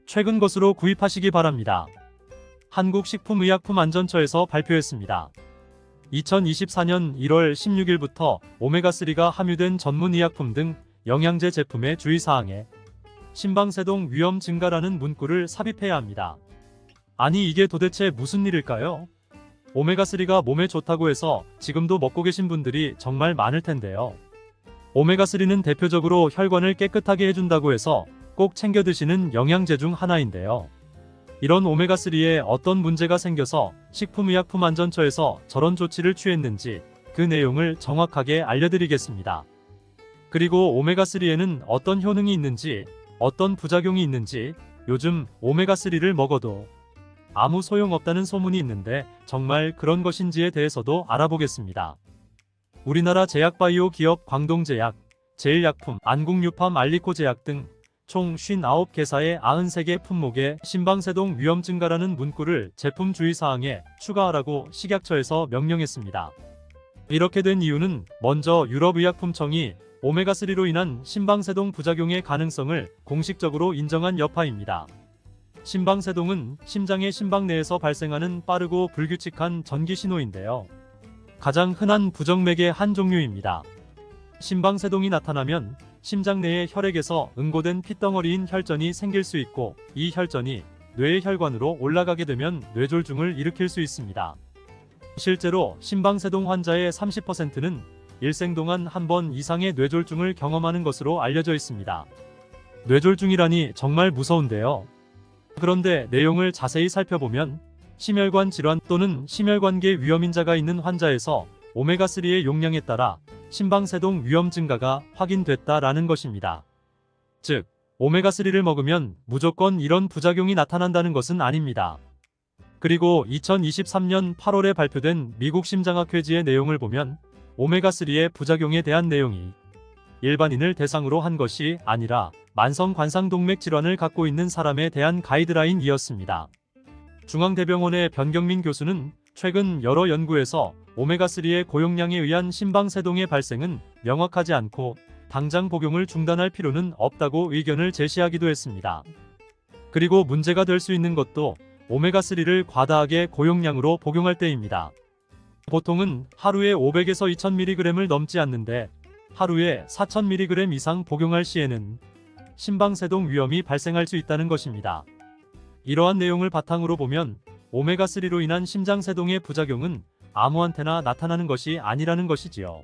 최근 것으로 구입하시기 바랍니다. 한국식품의약품안전처에서 발표했습니다. 2024년 1월 16일부터 오메가3가 함유된 전문의약품 등 영양제 제품의 주의사항에 심방세동 위험 증가라는 문구를 삽입해야 합니다. 아니 이게 도대체 무슨 일일까요? 오메가3가 몸에 좋다고 해서 지금도 먹고 계신 분들이 정말 많을 텐데요. 오메가3는 대표적으로 혈관을 깨끗하게 해준다고 해서 꼭 챙겨 드시는 영양제 중 하나인데요. 이런 오메가3에 어떤 문제가 생겨서 식품의약품안전처에서 저런 조치를 취했는지 그 내용을 정확하게 알려드리겠습니다. 그리고 오메가3에는 어떤 효능이 있는지, 어떤 부작용이 있는지, 요즘 오메가3를 먹어도 아무 소용없다는 소문이 있는데 정말 그런 것인지에 대해서도 알아보겠습니다. 우리나라 제약바이오 기업 광동제약, 제일약품, 안국유팜, 알리코제약 등 총 59개사의 93개 품목에 심방세동 위험 증가라는 문구를 제품 주의사항에 추가하라고 식약처에서 명령했습니다. 이렇게 된 이유는 먼저 유럽의약품청이 오메가3로 인한 심방세동 부작용의 가능성을 공식적으로 인정한 여파입니다. 심방세동은 심장의 심박 내에서 발생하는 빠르고 불규칙한 전기 신호인데요. 가장 흔한 부정맥의 한 종류입니다. 심방세동이 나타나면 심장 내의 혈액에서 응고된 핏덩어리인 혈전이 생길 수 있고 이 혈전이 뇌의 혈관으로 올라가게 되면 뇌졸중을 일으킬 수 있습니다. 실제로 심방세동 환자의 30%는 일생 동안 한 번 이상의 뇌졸중을 경험하는 것으로 알려져 있습니다. 뇌졸중이라니 정말 무서운데요. 그런데 내용을 자세히 살펴보면 심혈관 질환 또는 심혈관계 위험인자가 있는 환자에서 오메가3의 용량에 따라 심방세동 위험 증가가 확인됐다라는 것입니다. 즉, 오메가3를 먹으면 무조건 이런 부작용이 나타난다는 것은 아닙니다. 그리고 2023년 8월에 발표된 미국 심장학회지의 내용을 보면 오메가3의 부작용에 대한 내용이 일반인을 대상으로 한 것이 아니라 만성관상동맥 질환을 갖고 있는 사람에 대한 가이드라인이었습니다. 중앙대병원의 변경민 교수는 최근 여러 연구에서 오메가3의 고용량에 의한 심방세동의 발생은 명확하지 않고 당장 복용을 중단할 필요는 없다고 의견을 제시하기도 했습니다. 그리고 문제가 될 수 있는 것도 오메가3를 과다하게 고용량으로 복용할 때입니다. 보통은 하루에 500에서 2000mg을 넘지 않는데 하루에 4000mg 이상 복용할 시에는 심방세동 위험이 발생할 수 있다는 것입니다. 이러한 내용을 바탕으로 보면 오메가3로 인한 심장세동의 부작용은 아무한테나 나타나는 것이 아니라는 것이지요.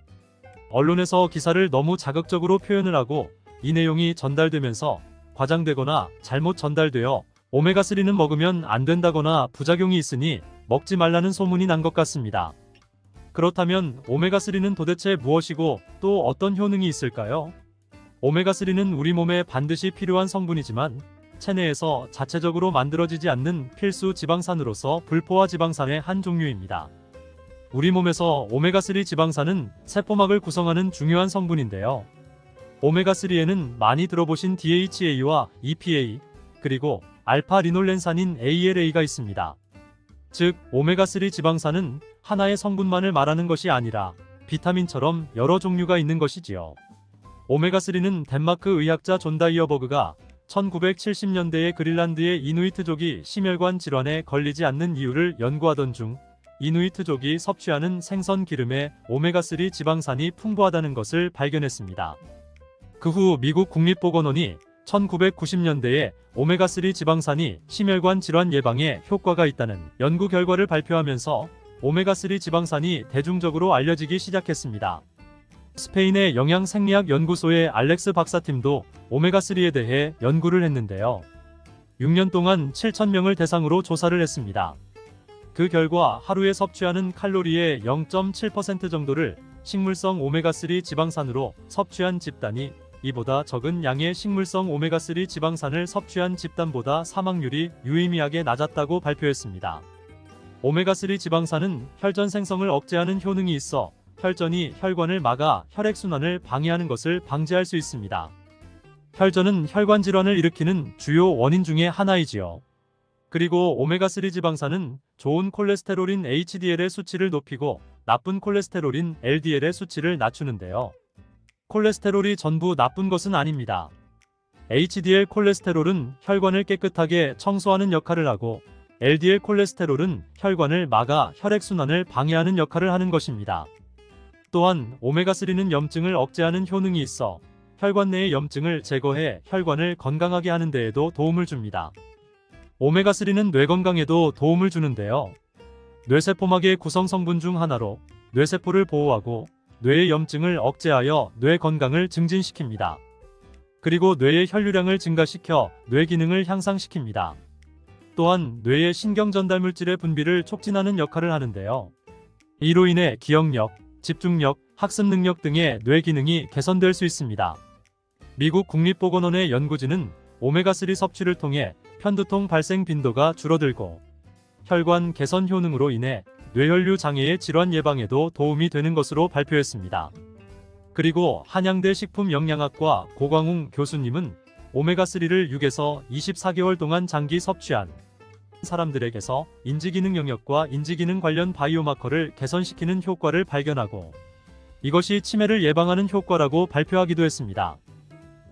언론에서 기사를 너무 자극적으로 표현을 하고 이 내용이 전달되면서 과장되거나 잘못 전달되어 오메가3는 먹으면 안 된다거나 부작용이 있으니 먹지 말라는 소문이 난 것 같습니다. 그렇다면 오메가3는 도대체 무엇이고 또 어떤 효능이 있을까요? 오메가3는 우리 몸에 반드시 필요한 성분이지만 체내에서 자체적으로 만들어지지 않는 필수 지방산으로서 불포화 지방산의 한 종류입니다. 우리 몸에서 오메가3 지방산은 세포막을 구성하는 중요한 성분인데요. 오메가3에는 많이 들어보신 DHA와 EPA, 그리고 알파 리놀렌산인 ALA가 있습니다. 즉, 오메가3 지방산은 하나의 성분만을 말하는 것이 아니라 비타민처럼 여러 종류가 있는 것이지요. 오메가3는 덴마크 의학자 존 다이어버그가 1970년대에 그린란드의 이누이트족이 심혈관 질환에 걸리지 않는 이유를 연구하던 중 이누이트족이 섭취하는 생선 기름에 오메가3 지방산이 풍부하다는 것을 발견했습니다. 그 후 미국 국립보건원이 1990년대에 오메가3 지방산이 심혈관 질환 예방에 효과가 있다는 연구 결과를 발표하면서 오메가3 지방산이 대중적으로 알려지기 시작했습니다. 스페인의 영양생리학 연구소의 알렉스 박사팀도 오메가3에 대해 연구를 했는데요. 6년 동안 7,000명을 대상으로 조사를 했습니다. 그 결과 하루에 섭취하는 칼로리의 0.7% 정도를 식물성 오메가3 지방산으로 섭취한 집단이 이보다 적은 양의 식물성 오메가3 지방산을 섭취한 집단보다 사망률이 유의미하게 낮았다고 발표했습니다. 오메가3 지방산은 혈전 생성을 억제하는 효능이 있어 혈전이 혈관을 막아 혈액순환을 방해하는 것을 방지할 수 있습니다. 혈전은 혈관 질환을 일으키는 주요 원인 중의 하나이지요. 그리고 오메가3 지방산은 좋은 콜레스테롤인 HDL의 수치를 높이고 나쁜 콜레스테롤인 LDL의 수치를 낮추는데요. 콜레스테롤이 전부 나쁜 것은 아닙니다. HDL 콜레스테롤은 혈관을 깨끗하게 청소하는 역할을 하고 LDL 콜레스테롤은 혈관을 막아 혈액순환을 방해하는 역할을 하는 것입니다. 또한 오메가3는 염증을 억제하는 효능이 있어 혈관 내의 염증을 제거해 혈관을 건강하게 하는 데에도 도움을 줍니다. 오메가3는 뇌 건강에도 도움을 주는데요. 뇌세포막의 구성 성분 중 하나로 뇌세포를 보호하고 뇌의 염증을 억제하여 뇌 건강을 증진시킵니다. 그리고 뇌의 혈류량을 증가시켜 뇌 기능을 향상시킵니다. 또한 뇌의 신경 전달 물질의 분비를 촉진하는 역할을 하는데요. 이로 인해 기억력, 집중력, 학습 능력 등의 뇌 기능이 개선될 수 있습니다. 미국 국립보건원의 연구진은 오메가3 섭취를 통해 편두통 발생 빈도가 줄어들고 혈관 개선 효능으로 인해 뇌혈류 장애의 질환 예방에도 도움이 되는 것으로 발표했습니다. 그리고 한양대 식품영양학과 고광웅 교수님은 오메가3를 6에서 24개월 동안 장기 섭취한 사람들에게서 인지기능 영역과 인지기능 관련 바이오마커를 개선시키는 효과를 발견하고 이것이 치매를 예방하는 효과라고 발표하기도 했습니다.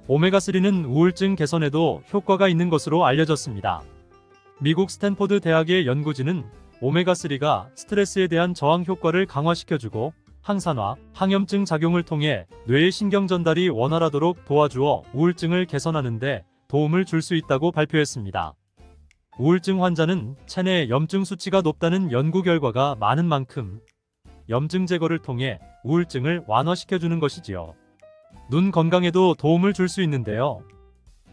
오메가3는 우울증 개선에도 효과가 있는 것으로 알려졌습니다. 미국 스탠포드 대학의 연구진은 오메가3가 스트레스에 대한 저항 효과를 강화시켜주고 항산화, 항염증 작용을 통해 뇌의 신경 전달이 원활하도록 도와주어 우울증을 개선하는 데 도움을 줄 수 있다고 발표했습니다. 우울증 환자는 체내 염증 수치가 높다는 연구 결과가 많은 만큼 염증 제거를 통해 우울증을 완화시켜주는 것이지요. 눈 건강에도 도움을 줄 수 있는데요.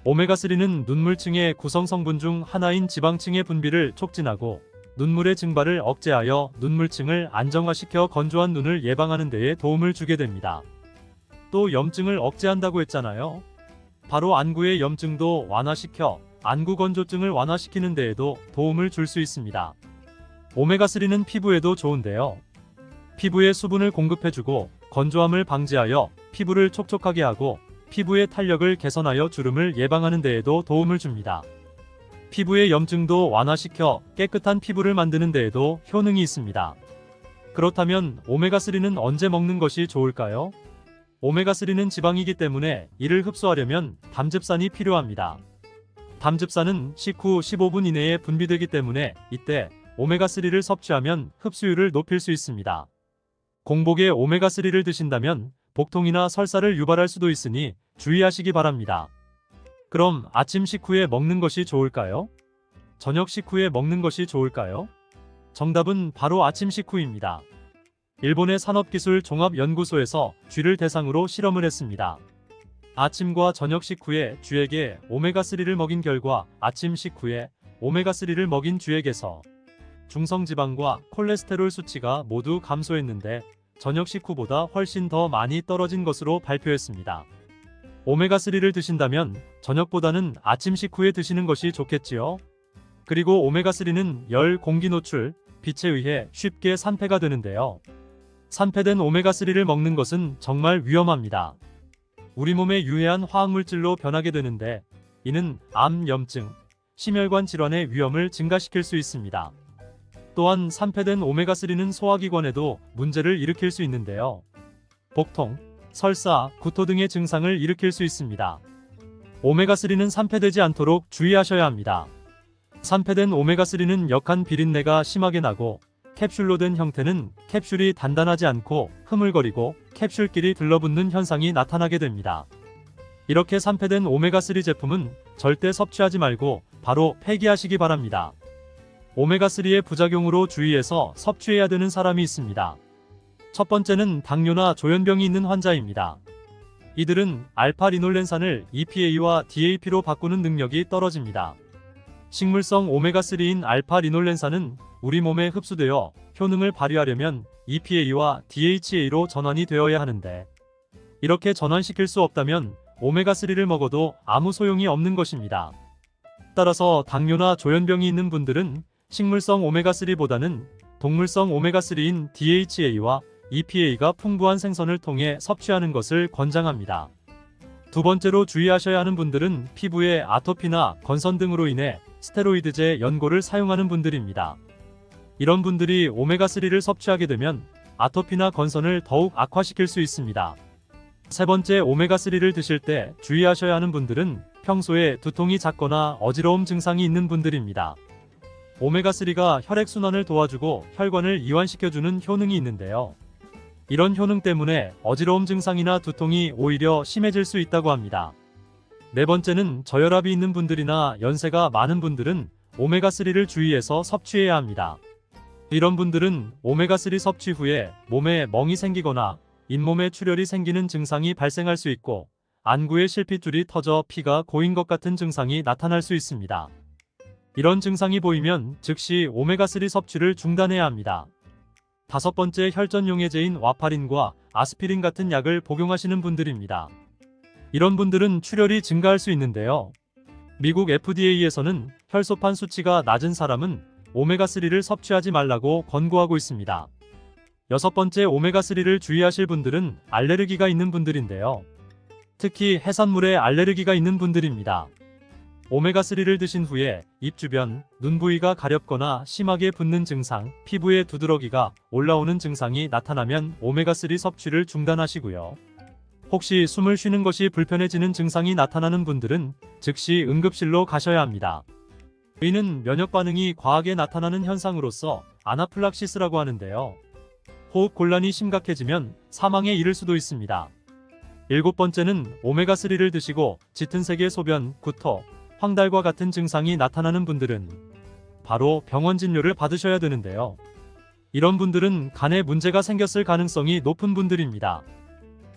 오메가3는 눈물층의 구성 성분 중 하나인 지방층의 분비를 촉진하고 눈물의 증발을 억제하여 눈물층을 안정화시켜 건조한 눈을 예방하는 데에 도움을 주게 됩니다. 또 염증을 억제한다고 했잖아요. 바로 안구의 염증도 완화시켜 안구 건조증을 완화시키는 데에도 도움을 줄 수 있습니다. 오메가3는 피부에도 좋은데요. 피부에 수분을 공급해주고 건조함을 방지하여 피부를 촉촉하게 하고 피부의 탄력을 개선하여 주름을 예방하는 데에도 도움을 줍니다. 피부의 염증도 완화시켜 깨끗한 피부를 만드는 데에도 효능이 있습니다. 그렇다면 오메가3는 언제 먹는 것이 좋을까요? 오메가3는 지방이기 때문에 이를 흡수하려면 담즙산이 필요합니다. 담즙산은 식후 15분 이내에 분비되기 때문에 이때 오메가3를 섭취하면 흡수율을 높일 수 있습니다. 공복에 오메가3를 드신다면 복통이나 설사를 유발할 수도 있으니 주의하시기 바랍니다. 그럼 아침 식후에 먹는 것이 좋을까요? 저녁 식후에 먹는 것이 좋을까요? 정답은 바로 아침 식후입니다. 일본의 산업기술종합연구소에서 쥐를 대상으로 실험을 했습니다. 아침과 저녁 식후에 쥐에게 오메가3를 먹인 결과 아침 식후에 오메가3를 먹인 쥐에게서 중성지방과 콜레스테롤 수치가 모두 감소했는데 저녁 식후보다 훨씬 더 많이 떨어진 것으로 발표했습니다. 오메가3를 드신다면 저녁보다는 아침 식후에 드시는 것이 좋겠지요. 그리고 오메가3는 열, 공기 노출, 빛에 의해 쉽게 산패가 되는데요. 산패된 오메가3를 먹는 것은 정말 위험합니다. 우리 몸에 유해한 화학물질로 변하게 되는데 이는 암, 염증, 심혈관 질환의 위험을 증가시킬 수 있습니다. 또한 산패된 오메가3는 소화기관에도 문제를 일으킬 수 있는데요. 복통, 설사, 구토 등의 증상을 일으킬 수 있습니다. 오메가3는 산패되지 않도록 주의하셔야 합니다. 산패된 오메가3는 역한 비린내가 심하게 나고 캡슐로 된 형태는 캡슐이 단단하지 않고 흐물거리고 캡슐끼리 들러붙는 현상이 나타나게 됩니다. 이렇게 산패된 오메가3 제품은 절대 섭취하지 말고 바로 폐기하시기 바랍니다. 오메가3의 부작용으로 주의해서 섭취해야 되는 사람이 있습니다. 첫 번째는 당뇨나 조현병이 있는 환자입니다. 이들은 알파-리놀렌산을 EPA와 DAP로 바꾸는 능력이 떨어집니다. 식물성 오메가3인 알파-리놀렌산은 우리 몸에 흡수되어 효능을 발휘하려면 EPA와 DHA로 전환이 되어야 하는데 이렇게 전환시킬 수 없다면 오메가3를 먹어도 아무 소용이 없는 것입니다. 따라서 당뇨나 조현병이 있는 분들은 식물성 오메가3보다는 동물성 오메가3인 DHA와 EPA가 풍부한 생선을 통해 섭취하는 것을 권장합니다. 두 번째로 주의하셔야 하는 분들은 피부에 아토피나 건선 등으로 인해 스테로이드제 연고를 사용하는 분들입니다. 이런 분들이 오메가3를 섭취하게 되면 아토피나 건선을 더욱 악화시킬 수 있습니다. 세 번째, 오메가3를 드실 때 주의하셔야 하는 분들은 평소에 두통이 잦거나 어지러움 증상이 있는 분들입니다. 오메가3가 혈액순환을 도와주고 혈관을 이완시켜주는 효능이 있는데요. 이런 효능 때문에 어지러움 증상이나 두통이 오히려 심해질 수 있다고 합니다. 네 번째는 저혈압이 있는 분들이나 연세가 많은 분들은 오메가3를 주의해서 섭취해야 합니다. 이런 분들은 오메가3 섭취 후에 몸에 멍이 생기거나 잇몸에 출혈이 생기는 증상이 발생할 수 있고 안구에 실핏줄이 터져 피가 고인 것 같은 증상이 나타날 수 있습니다. 이런 증상이 보이면 즉시 오메가3 섭취를 중단해야 합니다. 다섯 번째, 혈전용해제인 와파린과 아스피린 같은 약을 복용하시는 분들입니다. 이런 분들은 출혈이 증가할 수 있는데요. 미국 FDA에서는 혈소판 수치가 낮은 사람은 오메가3를 섭취하지 말라고 권고하고 있습니다. 여섯 번째, 오메가3를 주의하실 분들은 알레르기가 있는 분들인데요. 특히 해산물에 알레르기가 있는 분들입니다. 오메가3를 드신 후에 입 주변, 눈 부위가 가렵거나 심하게 붓는 증상, 피부에 두드러기가 올라오는 증상이 나타나면 오메가3 섭취를 중단하시고요. 혹시 숨을 쉬는 것이 불편해지는 증상이 나타나는 분들은 즉시 응급실로 가셔야 합니다. 이는 면역 반응이 과하게 나타나는 현상으로서 아나플락시스라고 하는데요. 호흡 곤란이 심각해지면 사망에 이를 수도 있습니다. 일곱 번째는 오메가3를 드시고 짙은 색의 소변, 구토, 황달과 같은 증상이 나타나는 분들은 바로 병원 진료를 받으셔야 되는데요. 이런 분들은 간에 문제가 생겼을 가능성이 높은 분들입니다.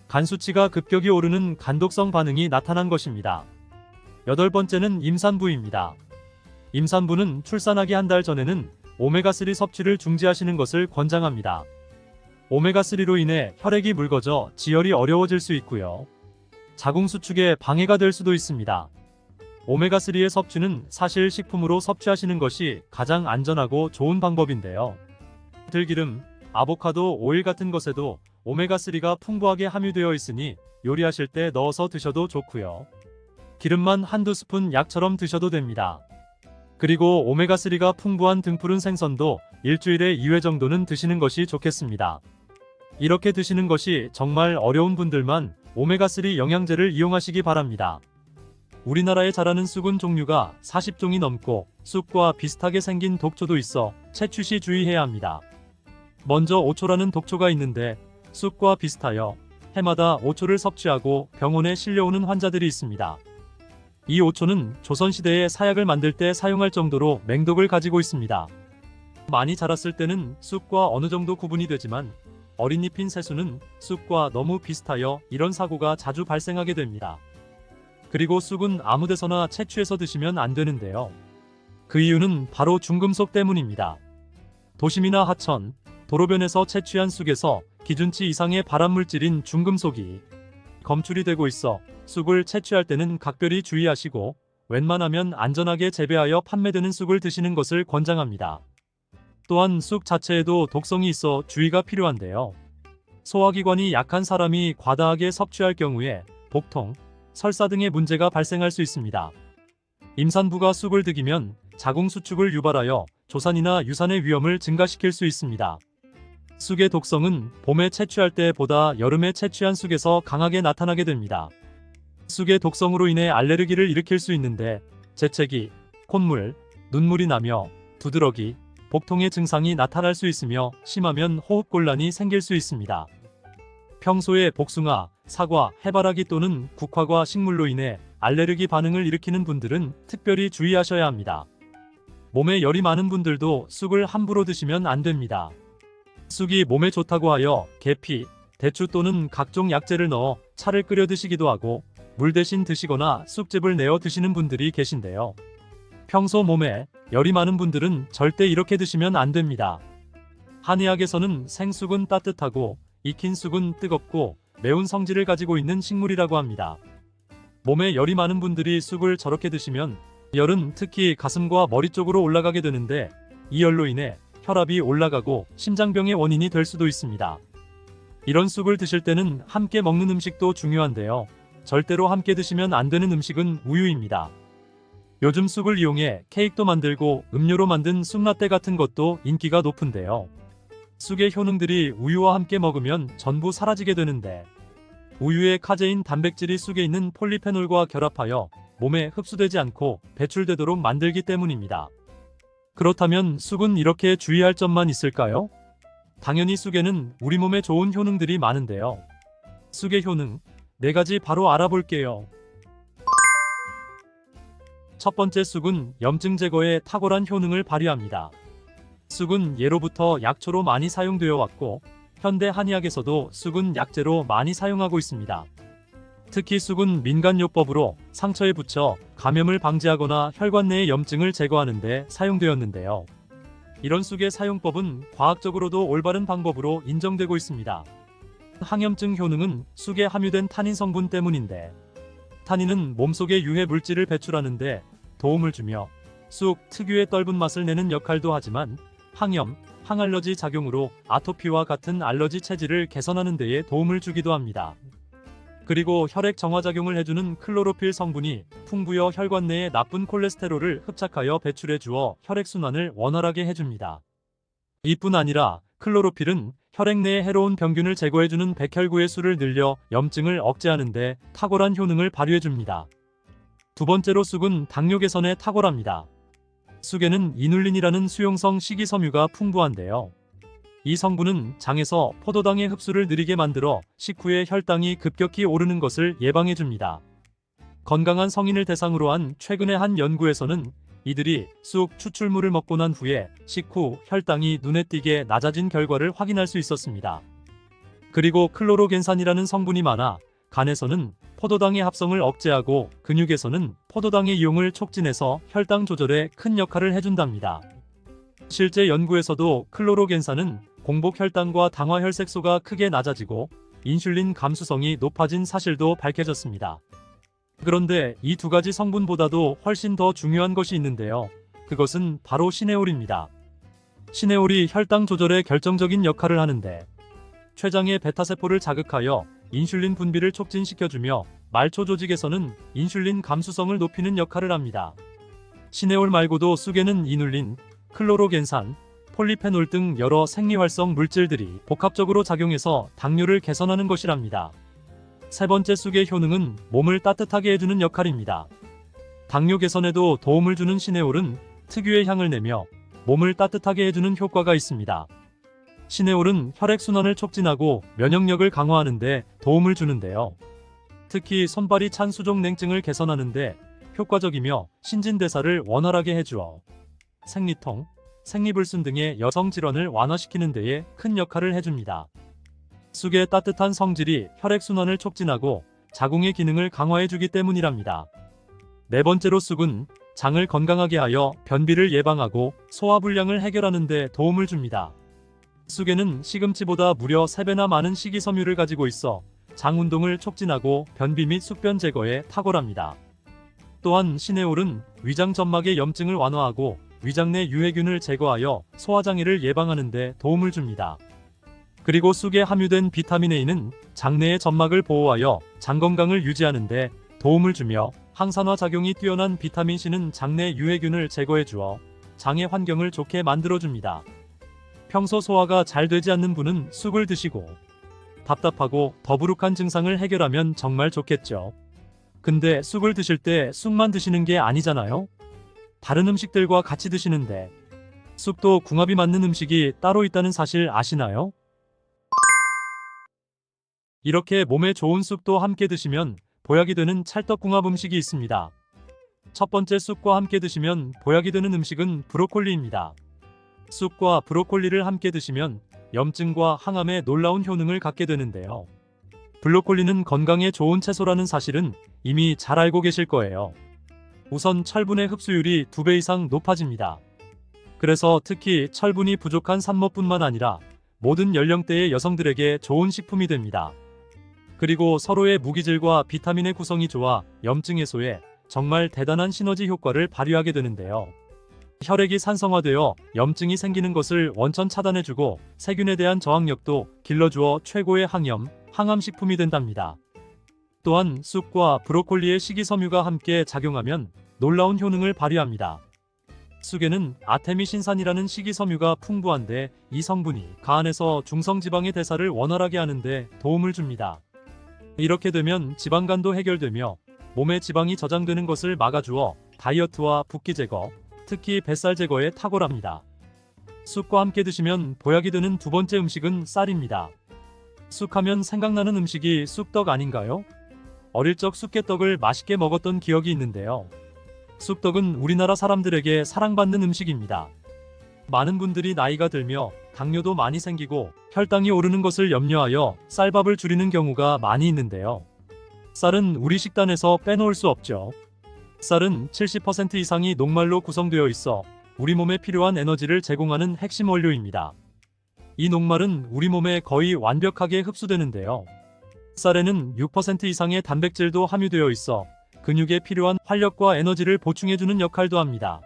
간 수치가 급격히 오르는 간독성 반응이 나타난 것입니다. 여덟 번째는 임산부입니다. 임산부는 출산하기 한 달 전에는 오메가3 섭취를 중지하시는 것을 권장합니다. 오메가3로 인해 혈액이 묽어져 지혈이 어려워질 수 있고요. 자궁 수축에 방해가 될 수도 있습니다. 오메가3의 섭취는 사실 식품으로 섭취하시는 것이 가장 안전하고 좋은 방법인데요. 들기름, 아보카도, 오일 같은 것에도 오메가3가 풍부하게 함유되어 있으니 요리하실 때 넣어서 드셔도 좋고요. 기름만 한두 스푼 약처럼 드셔도 됩니다. 그리고 오메가3가 풍부한 등푸른 생선도 일주일에 2회 정도는 드시는 것이 좋겠습니다. 이렇게 드시는 것이 정말 어려운 분들만 오메가3 영양제를 이용하시기 바랍니다. 우리나라에 자라는 쑥은 종류가 40종이 넘고 쑥과 비슷하게 생긴 독초도 있어 채취 시 주의해야 합니다. 먼저 오초라는 독초가 있는데 쑥과 비슷하여 해마다 오초를 섭취하고 병원에 실려오는 환자들이 있습니다. 이 오초는 조선시대에 사약을 만들 때 사용할 정도로 맹독을 가지고 있습니다. 많이 자랐을 때는 쑥과 어느 정도 구분이 되지만 어린 잎인 새순은 쑥과 너무 비슷하여 이런 사고가 자주 발생하게 됩니다. 그리고 쑥은 아무데서나 채취해서 드시면 안 되는데요. 그 이유는 바로 중금속 때문입니다. 도심이나 하천, 도로변에서 채취한 쑥에서 기준치 이상의 발암물질인 중금속이 검출이 되고 있어 쑥을 채취할 때는 각별히 주의하시고 웬만하면 안전하게 재배하여 판매되는 쑥을 드시는 것을 권장합니다. 또한 쑥 자체에도 독성이 있어 주의가 필요한데요. 소화기관이 약한 사람이 과다하게 섭취할 경우에 복통, 설사 등의 문제가 발생할 수 있습니다. 임산부가 쑥을 득이면 자궁수축을 유발하여 조산이나 유산의 위험을 증가시킬 수 있습니다. 쑥의 독성은 봄에 채취할 때보다 여름에 채취한 쑥에서 강하게 나타나게 됩니다. 쑥의 독성으로 인해 알레르기를 일으킬 수 있는데 재채기, 콧물, 눈물이 나며 두드러기, 복통의 증상이 나타날 수 있으며 심하면 호흡곤란이 생길 수 있습니다. 평소에 복숭아, 사과, 해바라기 또는 국화과 식물로 인해 알레르기 반응을 일으키는 분들은 특별히 주의하셔야 합니다. 몸에 열이 많은 분들도 쑥을 함부로 드시면 안 됩니다. 쑥이 몸에 좋다고 하여 계피, 대추 또는 각종 약재를 넣어 차를 끓여 드시기도 하고 물 대신 드시거나 쑥즙을 내어 드시는 분들이 계신데요. 평소 몸에 열이 많은 분들은 절대 이렇게 드시면 안 됩니다. 한의학에서는 생쑥은 따뜻하고 익힌 쑥은 뜨겁고 매운 성질을 가지고 있는 식물이라고 합니다. 몸에 열이 많은 분들이 쑥을 저렇게 드시면 열은 특히 가슴과 머리 쪽으로 올라가게 되는데 이 열로 인해 혈압이 올라가고 심장병의 원인이 될 수도 있습니다. 이런 쑥을 드실 때는 함께 먹는 음식도 중요한데요. 절대로 함께 드시면 안 되는 음식은 우유입니다. 요즘 쑥을 이용해 케이크도 만들고 음료로 만든 쑥라떼 같은 것도 인기가 높은데요. 쑥의 효능들이 우유와 함께 먹으면 전부 사라지게 되는데 우유의 카제인 단백질이 쑥에 있는 폴리페놀과 결합하여 몸에 흡수되지 않고 배출되도록 만들기 때문입니다. 그렇다면 쑥은 이렇게 주의할 점만 있을까요? 당연히 쑥에는 우리 몸에 좋은 효능들이 많은데요. 쑥의 효능 4가지 바로 알아볼게요. 첫 번째, 쑥은 염증 제거에 탁월한 효능을 발휘합니다. 쑥은 예로부터 약초로 많이 사용되어 왔고 현대 한의학에서도 쑥은 약재로 많이 사용하고 있습니다. 특히 쑥은 민간요법으로 상처에 붙여 감염을 방지하거나 혈관 내의 염증을 제거하는 데 사용되었는데요. 이런 쑥의 사용법은 과학적으로도 올바른 방법으로 인정되고 있습니다. 항염증 효능은 쑥에 함유된 타닌 성분 때문인데 타닌은 몸속에 유해 물질을 배출하는 데 도움을 주며 쑥 특유의 떫은 맛을 내는 역할도 하지만 항염, 항알러지 작용으로 아토피와 같은 알러지 체질을 개선하는 데에 도움을 주기도 합니다. 그리고 혈액 정화작용을 해주는 클로로필 성분이 풍부여 혈관 내에 나쁜 콜레스테롤을 흡착하여 배출해 주어 혈액순환을 원활하게 해줍니다. 이뿐 아니라 클로로필은 혈액 내의 해로운 병균을 제거해주는 백혈구의 수를 늘려 염증을 억제하는 데 탁월한 효능을 발휘해줍니다. 두 번째로 쑥은 당뇨 개선에 탁월합니다. 쑥에는 이눌린이라는 수용성 식이섬유가 풍부한데요. 이 성분은 장에서 포도당의 흡수를 느리게 만들어 식후에 혈당이 급격히 오르는 것을 예방해줍니다. 건강한 성인을 대상으로 한 최근의 한 연구에서는 이들이 쑥 추출물을 먹고 난 후에 식후 혈당이 눈에 띄게 낮아진 결과를 확인할 수 있었습니다. 그리고 클로로겐산이라는 성분이 많아 간에서는 포도당의 합성을 억제하고 근육에서는 포도당의 이용을 촉진해서 혈당 조절에 큰 역할을 해준답니다. 실제 연구에서도 클로로겐산은 공복 혈당과 당화 혈색소가 크게 낮아지고 인슐린 감수성이 높아진 사실도 밝혀졌습니다. 그런데 이 2가지 성분보다도 훨씬 더 중요한 것이 있는데요. 그것은 바로 시네올입니다. 시네올이 혈당 조절에 결정적인 역할을 하는데 췌장의 베타세포를 자극하여 인슐린 분비를 촉진시켜주며 말초 조직에서는 인슐린 감수성을 높이는 역할을 합니다. 시네올 말고도 쑥에는 이눌린, 클로로겐산, 폴리페놀 등 여러 생리활성 물질들이 복합적으로 작용해서 당뇨를 개선하는 것이랍니다. 세 번째, 쑥의 효능은 몸을 따뜻하게 해주는 역할입니다. 당뇨 개선에도 도움을 주는 시네올은 특유의 향을 내며 몸을 따뜻하게 해주는 효과가 있습니다. 시네올은 혈액순환을 촉진하고 면역력을 강화하는 데 도움을 주는데요. 특히 손발이 찬 수족냉증을 개선하는 데 효과적이며 신진대사를 원활하게 해주어 생리통, 생리불순 등의 여성 질환을 완화시키는 데에 큰 역할을 해줍니다. 쑥의 따뜻한 성질이 혈액순환을 촉진하고 자궁의 기능을 강화해주기 때문이랍니다. 네 번째로, 쑥은 장을 건강하게 하여 변비를 예방하고 소화불량을 해결하는 데 도움을 줍니다. 쑥에는 시금치보다 무려 3배나 많은 식이섬유를 가지고 있어 장 운동을 촉진하고 변비 및 숙변 제거에 탁월합니다. 또한 시네올은 위장 점막의 염증을 완화하고 위장 내 유해균을 제거하여 소화장애를 예방하는 데 도움을 줍니다. 그리고 쑥에 함유된 비타민 A는 장내의 점막을 보호하여 장 건강을 유지하는 데 도움을 주며 항산화 작용이 뛰어난 비타민 C는 장내 유해균을 제거해 주어 장의 환경을 좋게 만들어줍니다. 평소 소화가 잘 되지 않는 분은 쑥을 드시고 답답하고 더부룩한 증상을 해결하면 정말 좋겠죠. 근데 쑥을 드실 때 쑥만 드시는 게 아니잖아요. 다른 음식들과 같이 드시는데 쑥도 궁합이 맞는 음식이 따로 있다는 사실 아시나요? 이렇게 몸에 좋은 쑥도 함께 드시면 보약이 되는 찰떡궁합 음식이 있습니다. 첫 번째 쑥과 함께 드시면 보약이 되는 음식은 브로콜리입니다. 쑥과 브로콜리를 함께 드시면 염증과 항암에 놀라운 효능을 갖게 되는데요. 브로콜리는 건강에 좋은 채소라는 사실은 이미 잘 알고 계실 거예요. 우선 철분의 흡수율이 2배 이상 높아집니다. 그래서 특히 철분이 부족한 산모뿐만 아니라 모든 연령대의 여성들에게 좋은 식품이 됩니다. 그리고 서로의 무기질과 비타민의 구성이 좋아 염증 해소에 정말 대단한 시너지 효과를 발휘하게 되는데요. 혈액이 산성화되어 염증이 생기는 것을 원천 차단해주고 세균에 대한 저항력도 길러주어 최고의 항염, 항암식품이 된답니다. 또한 쑥과 브로콜리의 식이섬유가 함께 작용하면 놀라운 효능을 발휘합니다. 쑥에는 아테미신산이라는 식이섬유가 풍부한데 이 성분이 간에서 중성지방의 대사를 원활하게 하는데 도움을 줍니다. 이렇게 되면 지방간도 해결되며 몸에 지방이 저장되는 것을 막아주어 다이어트와 붓기 제거, 특히 뱃살 제거에 탁월합니다. 쑥과 함께 드시면 보약이 되는 두 번째 음식은 쌀입니다. 쑥하면 생각나는 음식이 쑥떡 아닌가요? 어릴 적 쑥개떡을 맛있게 먹었던 기억이 있는데요. 쑥떡은 우리나라 사람들에게 사랑받는 음식입니다. 많은 분들이 나이가 들며 당뇨도 많이 생기고 혈당이 오르는 것을 염려하여 쌀밥을 줄이는 경우가 많이 있는데요. 쌀은 우리 식단에서 빼놓을 수 없죠. 쌀은 70% 이상이 녹말로 구성되어 있어 우리 몸에 필요한 에너지를 제공하는 핵심 원료입니다. 이 녹말은 우리 몸에 거의 완벽하게 흡수되는데요. 쌀에는 6% 이상의 단백질도 함유되어 있어 근육에 필요한 활력과 에너지를 보충해주는 역할도 합니다.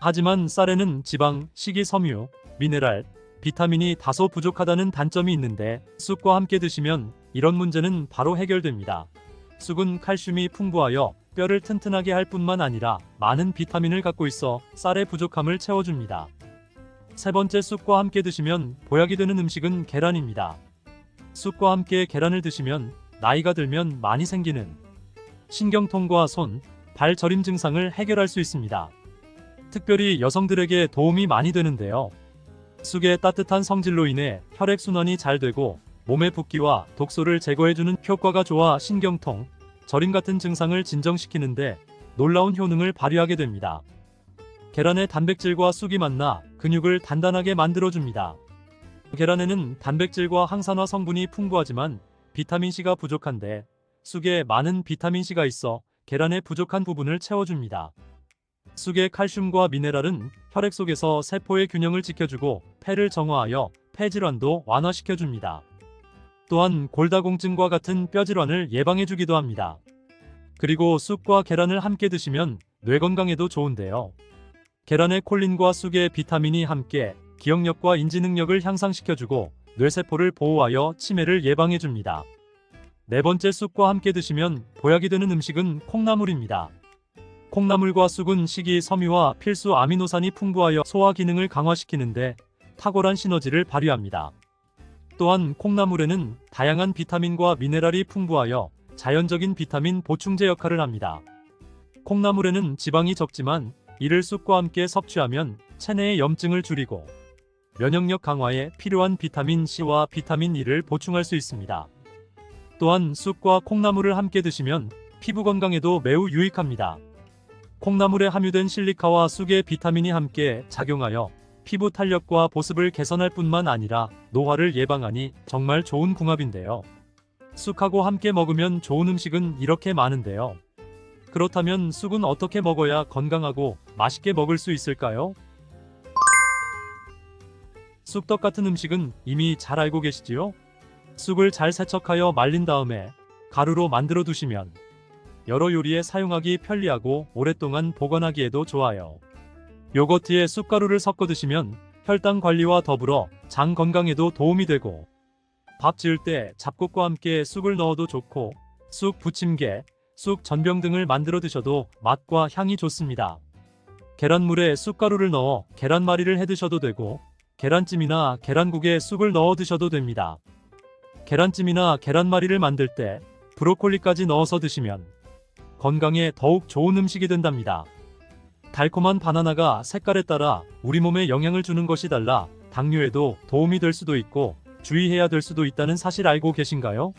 하지만 쌀에는 지방, 식이섬유, 미네랄, 비타민이 다소 부족하다는 단점이 있는데 쑥과 함께 드시면 이런 문제는 바로 해결됩니다. 쑥은 칼슘이 풍부하여 뼈를 튼튼하게 할 뿐만 아니라 많은 비타민을 갖고 있어 쌀의 부족함을 채워줍니다. 세 번째 쑥과 함께 드시면 보약이 되는 음식은 계란입니다. 쑥과 함께 계란을 드시면 나이가 들면 많이 생기는 신경통과 손, 발 저림 증상을 해결할 수 있습니다. 특별히 여성들에게 도움이 많이 되는데요. 쑥의 따뜻한 성질로 인해 혈액순환이 잘 되고 몸의 붓기와 독소를 제거해주는 효과가 좋아 신경통, 저림 같은 증상을 진정시키는데 놀라운 효능을 발휘하게 됩니다. 계란의 단백질과 쑥이 만나 근육을 단단하게 만들어줍니다. 계란에는 단백질과 항산화 성분이 풍부하지만 비타민C가 부족한데 쑥에 많은 비타민C가 있어 계란의 부족한 부분을 채워줍니다. 쑥의 칼슘과 미네랄은 혈액 속에서 세포의 균형을 지켜주고 폐를 정화하여 폐질환도 완화시켜줍니다. 또한 골다공증과 같은 뼈질환을 예방해주기도 합니다. 그리고 쑥과 계란을 함께 드시면 뇌 건강에도 좋은데요. 계란의 콜린과 쑥의 비타민이 함께 기억력과 인지 능력을 향상시켜주고 뇌세포를 보호하여 치매를 예방해줍니다. 네 번째 쑥과 함께 드시면 보약이 되는 음식은 콩나물입니다. 콩나물과 쑥은 식이섬유와 필수 아미노산이 풍부하여 소화 기능을 강화시키는데 탁월한 시너지를 발휘합니다. 또한 콩나물에는 다양한 비타민과 미네랄이 풍부하여 자연적인 비타민 보충제 역할을 합니다. 콩나물에는 지방이 적지만 이를 쑥과 함께 섭취하면 체내의 염증을 줄이고 면역력 강화에 필요한 비타민 C와 비타민 E를 보충할 수 있습니다. 또한 쑥과 콩나물을 함께 드시면 피부 건강에도 매우 유익합니다. 콩나물에 함유된 실리카와 쑥의 비타민이 함께 작용하여 피부 탄력과 보습을 개선할 뿐만 아니라 노화를 예방하니 정말 좋은 궁합인데요. 쑥하고 함께 먹으면 좋은 음식은 이렇게 많은데요. 그렇다면 쑥은 어떻게 먹어야 건강하고 맛있게 먹을 수 있을까요? 쑥떡 같은 음식은 이미 잘 알고 계시지요? 쑥을 잘 세척하여 말린 다음에 가루로 만들어 두시면 여러 요리에 사용하기 편리하고 오랫동안 보관하기에도 좋아요. 요거트에 쑥가루를 섞어 드시면 혈당 관리와 더불어 장 건강에도 도움이 되고, 밥 지을 때 잡곡과 함께 쑥을 넣어도 좋고, 쑥 부침개, 쑥 전병 등을 만들어 드셔도 맛과 향이 좋습니다. 계란물에 쑥가루를 넣어 계란말이를 해 드셔도 되고, 계란찜이나 계란국에 쑥을 넣어 드셔도 됩니다. 계란찜이나 계란말이를 만들 때 브로콜리까지 넣어서 드시면 건강에 더욱 좋은 음식이 된답니다. 달콤한 바나나가 색깔에 따라 우리 몸에 영향을 주는 것이 달라 당뇨에도 도움이 될 수도 있고 주의해야 될 수도 있다는 사실 알고 계신가요?